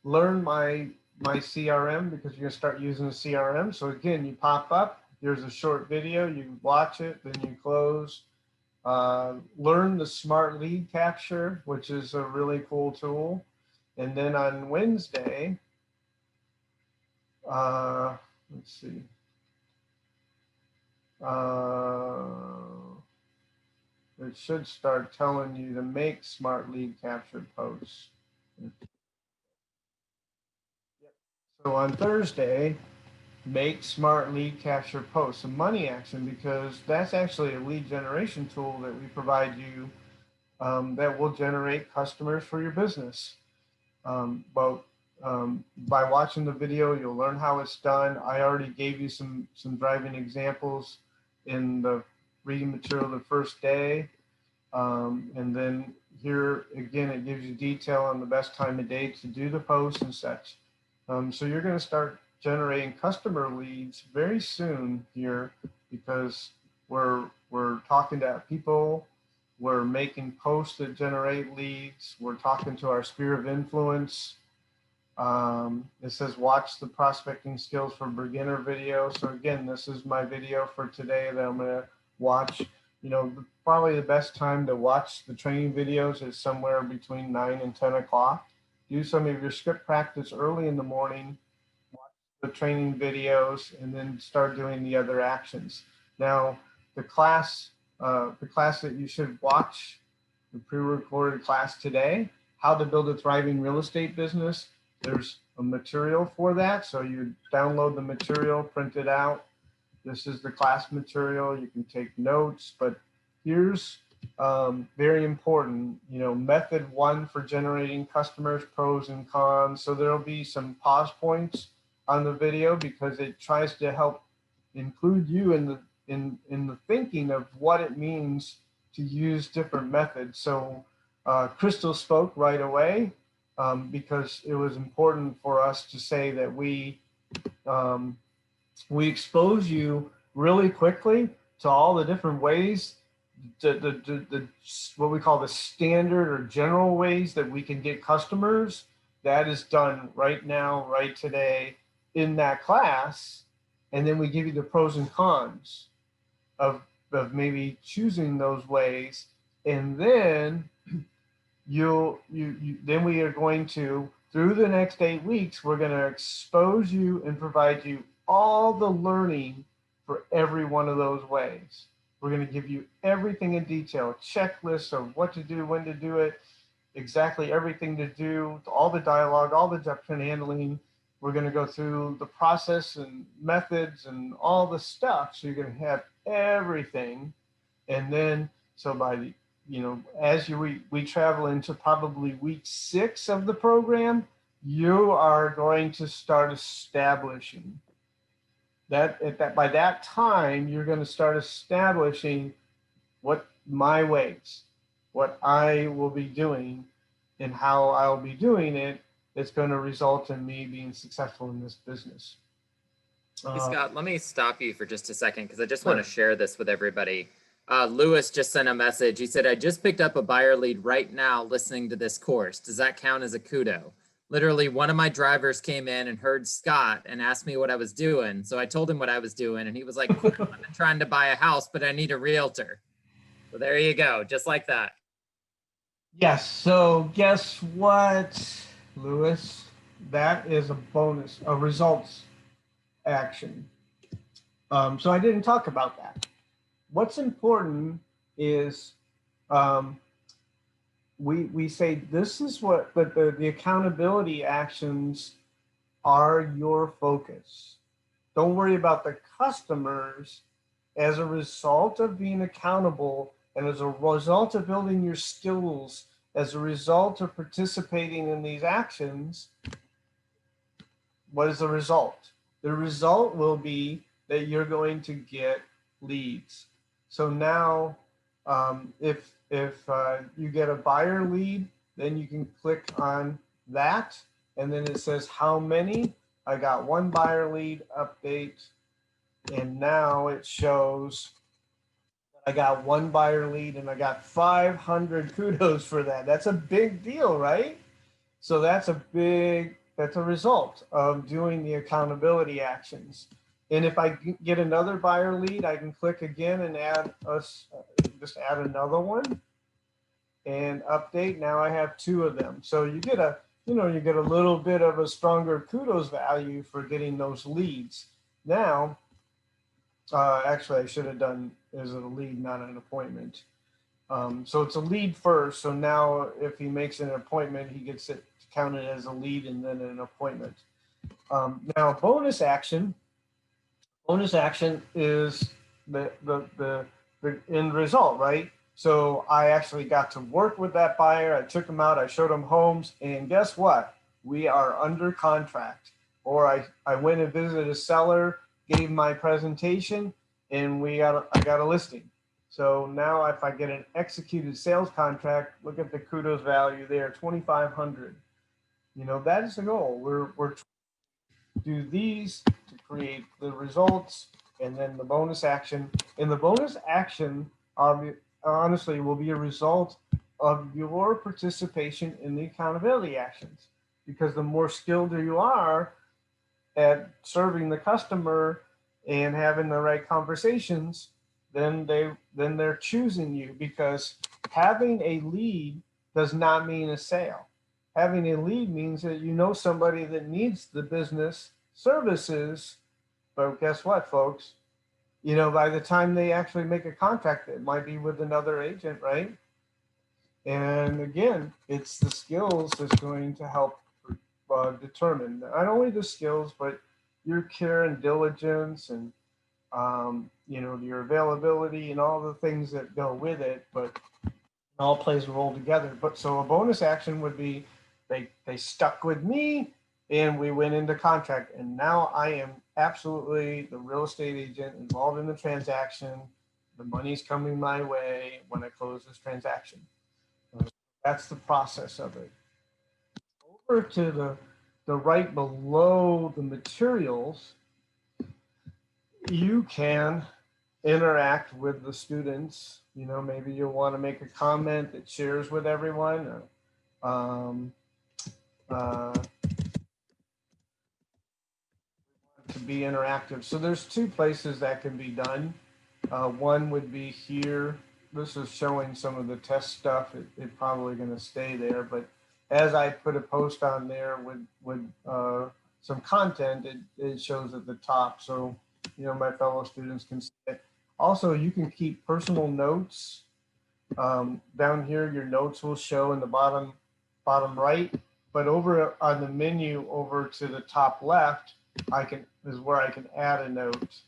learn my CRM, because you're gonna start using the CRM. So again, you pop up, there's a short video, you watch it, then you close. Learn the smart lead capture, which is a really cool tool. And then on Wednesday, let's see. It should start telling you to make smart lead capture posts. So on Thursday, make smart lead capture posts, a money action, because that's actually a lead generation tool that we provide you that will generate customers for your business. By watching the video, you'll learn how it's done. I already gave you some driving examples in the reading material the first day. And then here again, it gives you detail on the best time of day to do the post and such. So you're going to start generating customer leads very soon here, because we're talking to people, we're making posts that generate leads, we're talking to our sphere of influence, It says watch the prospecting skills for beginner video. So again, this is my video for today that I'm going to watch. You know, probably the best time to watch the training videos is somewhere between 9 and 10 o'clock. Do some of your script practice early in the morning, watch the training videos, and then start doing the other actions. Now, the class that you should watch, the pre-recorded class today, how to build a thriving real estate business. There's a material for that. So you download the material, print it out. This is the class material. You can take notes, but here's very important, you know, method 1 for generating customers, pros and cons. So there'll be some pause points on the video because it tries to help include you in the thinking of what it means to use different methods. So Crystal spoke right away because it was important for us to say that we expose you really quickly to all the different ways, the what we call the standard or general ways that we can get customers. That is done right now, right today in that class. And then we give you the pros and cons of maybe choosing those ways. And then then we are going to, through the next 8 weeks, we're going to expose you and provide you all the learning for every one of those ways. We're going to give you everything in detail, checklists of what to do, when to do it, exactly everything to do, all the dialogue, all the document handling. We're going to go through the process and methods and all the stuff. So you're going to have everything. And then, so by the, you know, as we travel into probably week 6 of the program, you are going to start establishing that by that time, you're going to start establishing what my ways, what I will be doing and how I'll be doing it. That's going to result in me being successful in this business. Hey, Scott, let me stop you for just a second because I just want to share this with everybody. Lewis just sent a message. He said, I just picked up a buyer lead right now listening to this course. Does that count as a kudo? Literally, one of my drivers came in and heard Scott and asked me what I was doing. So I told him what I was doing. And he was like, I've been trying to buy a house, but I need a realtor. So there you go. Just like that. Yes. So guess what, Lewis? That is a bonus, a results action. So I didn't talk about that. What's important is we say this is what the accountability actions are your focus. Don't worry about the customers. As a result of being accountable and as a result of building your skills, as a result of participating in these actions, what is the result? The result will be that you're going to get leads. So now, if you get a buyer lead, then you can click on that, and then it says how many. I got 1 buyer lead update, and now it shows I got 1 buyer lead, and I got 500 kudos for that. That's a big deal, right? So that's a result of doing the accountability actions. And if I get another buyer lead, I can click again and just add another one and update. Now I have 2 of them. So you get a little bit of a stronger kudos value for getting those leads. Now, actually I should have done as a lead, not an appointment. So it's a lead first. So now if he makes an appointment, he gets it counted as a lead and then an appointment. Now bonus action is the end result, right? So I actually got to work with that buyer. I took him out, I showed him homes, and guess what? We are under contract. Or I went and visited a seller, gave my presentation, and I got a listing. So now if I get an executed sales contract, look at the kudos value there, 2,500. You know, that is the goal. We're trying to do these to create the results, and then the bonus action. And the bonus action honestly will be a result of your participation in the accountability actions. because the more skilled you are at serving the customer and having the right conversations, then they're choosing you, because having a lead does not mean a sale. Having a lead means that you know somebody that needs the business services, but guess what, folks? You know, by the time they actually make a contact, it might be with another agent, right? And again, it's the skills that's going to help determine not only the skills, but your care and diligence, and you know, your availability and all the things that go with it. But it all plays a role together. But so a bonus action would be they stuck with me and we went into contract, and now I am absolutely the real estate agent involved in the transaction. The money's coming my way when I close this transaction. That's the process of it. Over to the right below the materials, you can interact with the students. You know, maybe you'll want to make a comment that shares with everyone. To be interactive. So there's two places that can be done. One would be here. This is showing some of the test stuff. It's probably going to stay there, but as I put a post on there with some content, it shows at the top. So, you know, my fellow students can see it. Also, you can keep personal notes. Down here, your notes will show in the bottom right, but over on the menu over to the top left, is where I can add a note.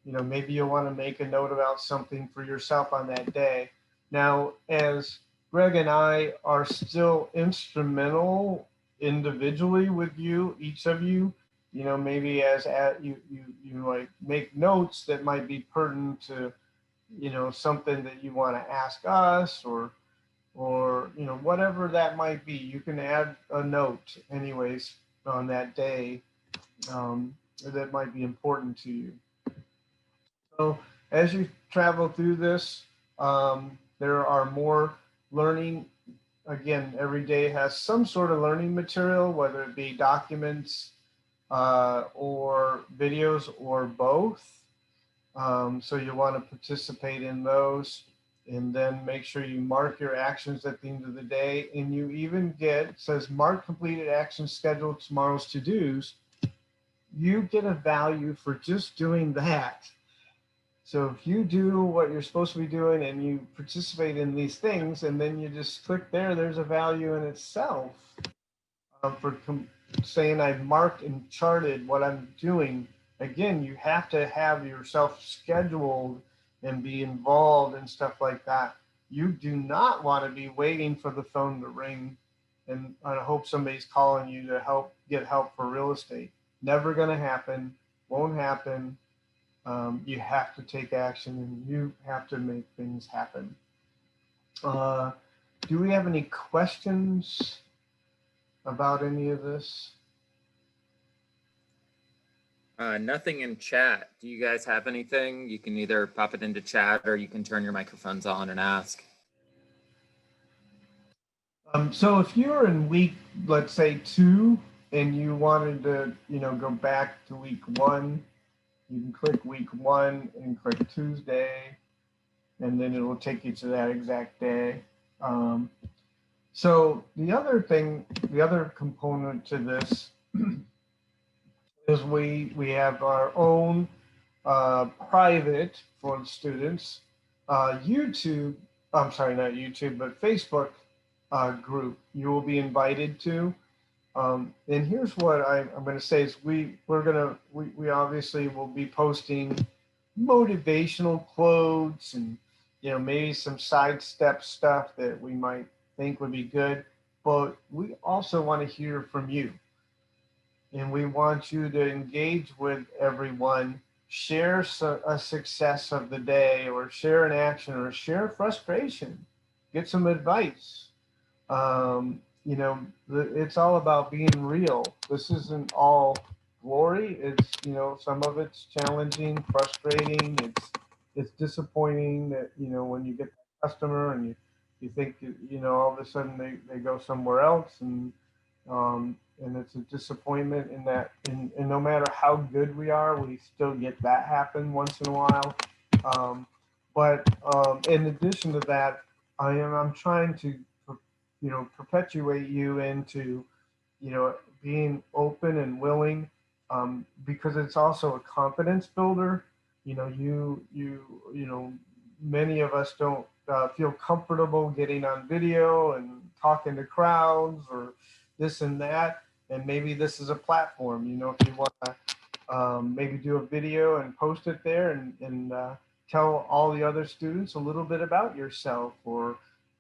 You know, maybe you'll want to make a note about something for yourself on that day. Now, as Greg and I are still instrumental individually with you, each of you, you know, maybe as you like make notes that might be pertinent to, you know, something that you want to ask us, or you know, whatever that might be, you can add a note anyways on that day that might be important to you. So as you travel through this, there are more learning. Again, every day has some sort of learning material, whether it be documents or videos or both. So you want to participate in those, and then make sure you mark your actions at the end of the day. And you even get, it says mark completed actions, schedule tomorrow's to-dos. You get a value for just doing that. So if you do what you're supposed to be doing and you participate in these things, and then you just click there, there's a value in itself for saying I've marked and charted what I'm doing. Again, you have to have yourself scheduled and be involved and stuff like that. You do not want to be waiting for the phone to ring and I hope somebody's calling you to get help for real estate. Never going to happen. Won't happen. You have to take action and you have to make things happen. Do we have any questions about any of this? Nothing in chat. Do you guys have anything? You can either pop it into chat or you can turn your microphones on and ask. So if you're in week, let's say 2, and you wanted to, you know, go back to week 1, you can click week 1 and click Tuesday, and then it will take you to that exact day. So the other thing, the other component to this is we have our own private for the students YouTube. I'm sorry, not YouTube, but Facebook group. You will be invited to. And here's what I'm going to say is we obviously will be posting motivational quotes and, you know, maybe some sidestep stuff that we might think would be good, but we also want to hear from you. And we want you to engage with everyone, share a success of the day, or share an action, or share frustration, get some advice. You know, it's all about being real. This isn't all glory. It's, you know, some of it's challenging, frustrating. It's disappointing that, you know, when you get the customer and you think, you know, all of a sudden they go somewhere else, and And it's a disappointment in that, and no matter how good we are, we still get that happen once in a while. But in addition to that, I'm trying to, perpetuate you into, being open and willing, because it's also a confidence builder. Many of us don't feel comfortable getting on video and talking to crowds or this and that. And maybe this is a platform, if you want to maybe do a video and post it there and tell all the other students a little bit about yourself or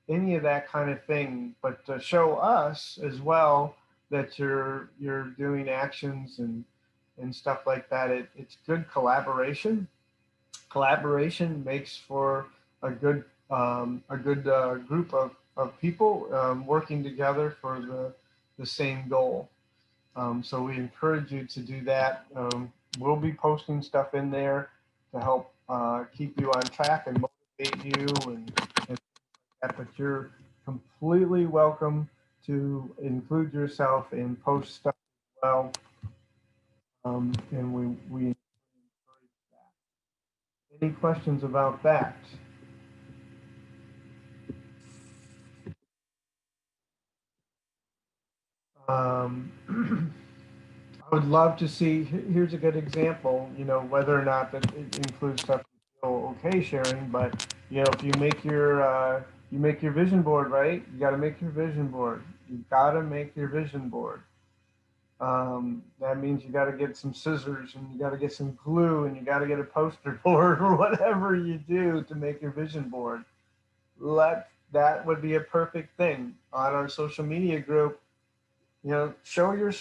any of that kind of thing, but to show us as well that you're doing actions and stuff like that. It's good collaboration. Collaboration makes for a good group of people working together for the same goal. So we encourage you to do that. We'll be posting stuff in there to help keep you on track and motivate you and that, but you're completely welcome to include yourself and post stuff as well. And we encourage that. Any questions about that? I would love to see, here's a good example, whether or not that it includes stuff you feel okay sharing, but if you make your vision board, right? You got to make your vision board. You got to make your vision board. That means you got to get some scissors and you got to get some glue and you got to get a poster board or whatever you do to make your vision board. That would be a perfect thing on our social media group. Show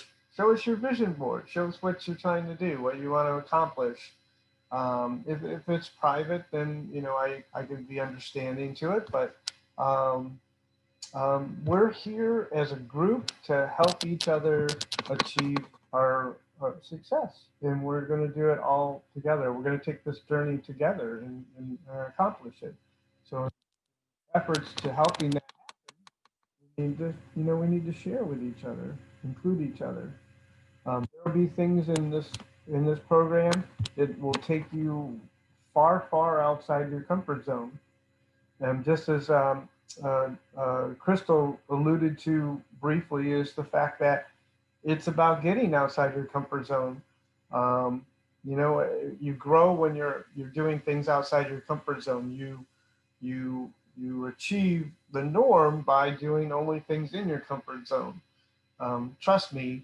us your vision board. Show us what you're trying to do, what you want to accomplish. If it's private, then I could be understanding to it. But we're here as a group to help each other achieve our success, and we're going to do it all together. We're going to take this journey together and accomplish it. So efforts to helping that, we need to share with each other, include each other. There will be things in this program that will take you far, far outside your comfort zone. And just as Crystal alluded to briefly, is the fact that it's about getting outside your comfort zone. You grow when you're doing things outside your comfort zone. You achieve the norm by doing only things in your comfort zone. Trust me,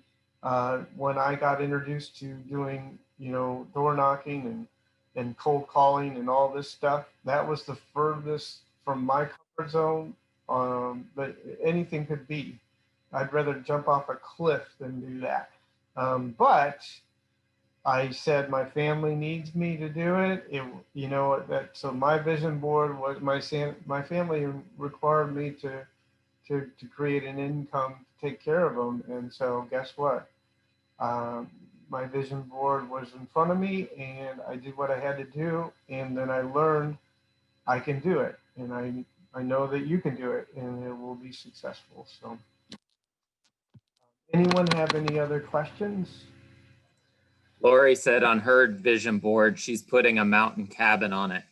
when I got introduced to doing, door knocking and cold calling and all this stuff, that was the furthest from my comfort zone that anything could be. I'd rather jump off a cliff than do that. But I said my family needs me to do it. So my vision board was my family required me to create an income to take care of them. And so guess what? My vision board was in front of me and I did what I had to do. And then I learned I can do it. And I know that you can do it and it will be successful. So anyone have any other questions? Lori said on her vision board, she's putting a mountain cabin on it.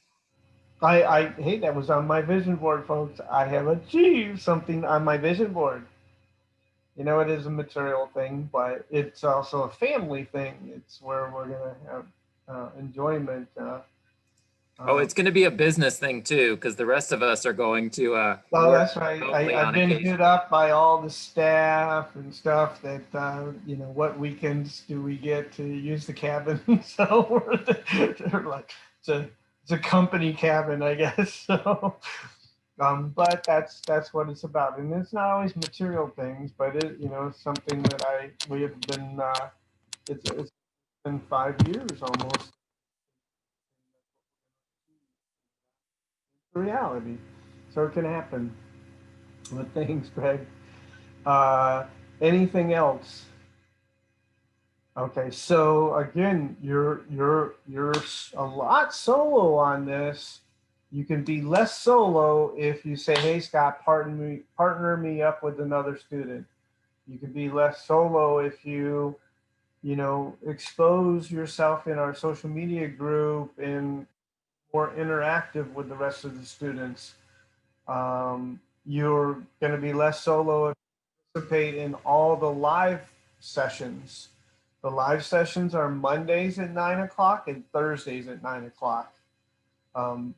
Hey, that was on my vision board, folks. I have achieved something on my vision board. It is a material thing, but it's also a family thing. It's where we're going to have enjoyment. It's going to be a business thing too, because the rest of us are going to Oh, work that's right. remotely I've on been occasion. hit up by all the staff and stuff that, what weekends do we get to use the cabin? So they're like, it's a company cabin, I guess. So, but that's what it's about. And it's not always material things, but it's something that we have been, it's been 5 years almost. Reality. So it can happen. But thanks, Greg. Uh, Anything else? Okay, so again, you're a lot solo on this. You can be less solo if you say, "Hey, Scott, partner me up with another student." You can be less solo if you, expose yourself in our social media group and more interactive with the rest of the students. You're going to be less solo if you participate in all the live sessions. The live sessions are Mondays at 9 o'clock and Thursdays at 9 o'clock.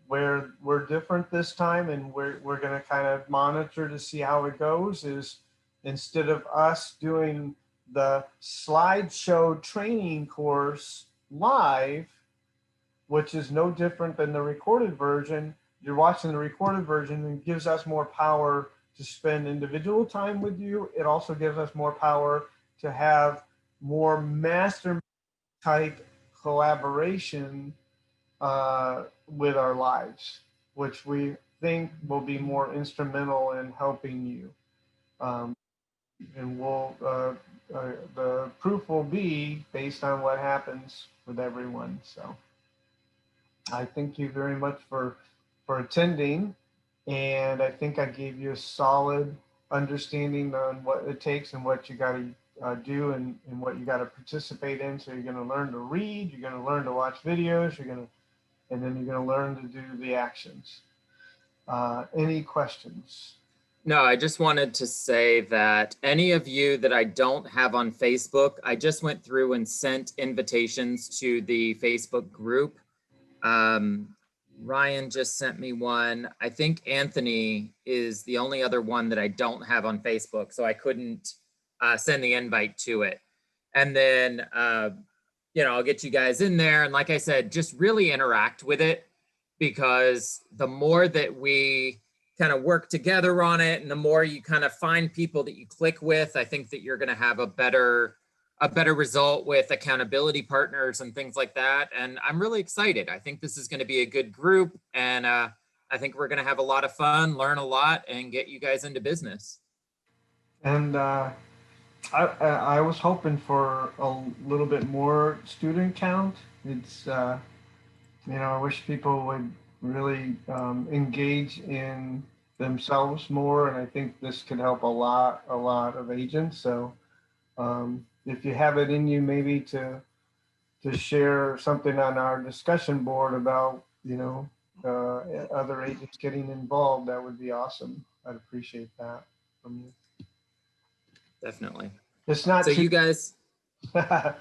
Where we're different this time, and we're going to kind of monitor to see how it goes, is instead of us doing the slideshow training course live, which is no different than the recorded version, you're watching the recorded version, and gives us more power to spend individual time with you. It also gives us more power to have more master type collaboration with our lives, which we think will be more instrumental in helping you. And the proof will be based on what happens with everyone. So I thank you very much for attending. And I think I gave you a solid understanding on what it takes and what you got to do, and what you got to participate in. So you're going to learn to read, you're going to learn to watch videos, and then you're going to learn to do the actions. Any questions? No, I just wanted to say that any of you that I don't have on Facebook, I just went through and sent invitations to the Facebook group. Ryan just sent me one. I think Anthony is the only other one that I don't have on Facebook, so I couldn't send the invite to it. And then, I'll get you guys in there. And like I said, just really interact with it, because the more that we kind of work together on it, and the more you kind of find people that you click with, I think that you're going to have a better result with accountability partners and things like that. And I'm really excited. I think this is going to be a good group, and I think we're going to have a lot of fun, learn a lot, and get you guys into business. And I was hoping for a little bit more student count. It's I wish people would really engage in themselves more, and I think this could help a lot of agents. So if you have it in you, maybe to share something on our discussion board about other agents getting involved, that would be awesome. I'd appreciate that from you. Definitely. It's not so too. You guys, I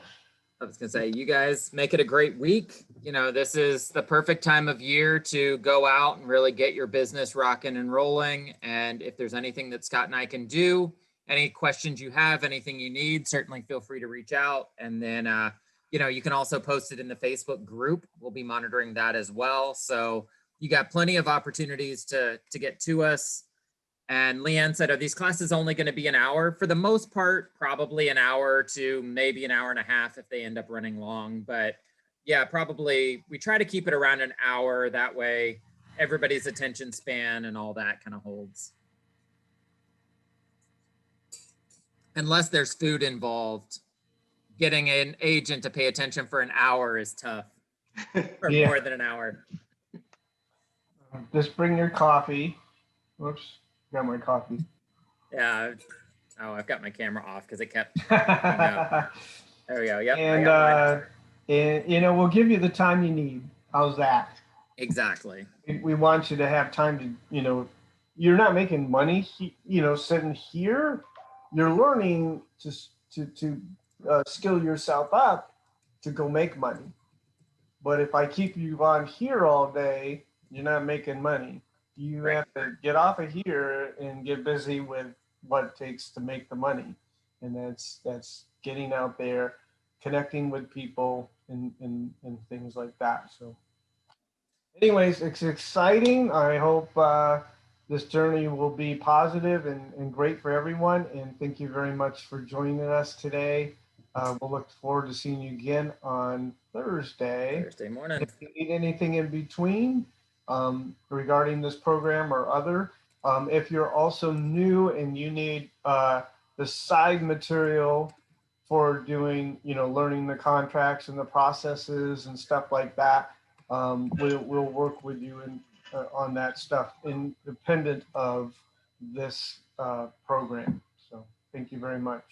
was gonna say, you guys make it a great week. This is the perfect time of year to go out and really get your business rocking and rolling. And if there's anything that Scott and I can do, any questions you have, anything you need, certainly feel free to reach out. And then, you can also post it in the Facebook group. We'll be monitoring that as well. So you got plenty of opportunities to get to us. And Leanne said, are these classes only going to be an hour? For the most part, probably an hour to maybe an hour and a half if they end up running long. But yeah, probably we try to keep it around an hour. That way everybody's attention span and all that kind of holds. Unless there's food involved, getting an agent to pay attention for an hour is tough, or Yeah. more than an hour. Just bring your coffee. Whoops, got my coffee. Yeah. Oh, I've got my camera off because it kept up. There we go. Yep. And we'll give you the time you need. How's that? Exactly. We want you to have time to, you're not making money, sitting here. You're learning to skill yourself up to go make money. But if I keep you on here all day, you're not making money. You have to get off of here and get busy with what it takes to make the money. And that's getting out there, connecting with people and things like that. So anyways, it's exciting. I hope this journey will be positive and great for everyone. And thank you very much for joining us today. We'll look forward to seeing you again on Thursday morning. If you need anything in between regarding this program or other, if you're also new and you need the side material for doing, learning the contracts and the processes and stuff like that, we'll work with you on that stuff independent of this program. So Thank you very much.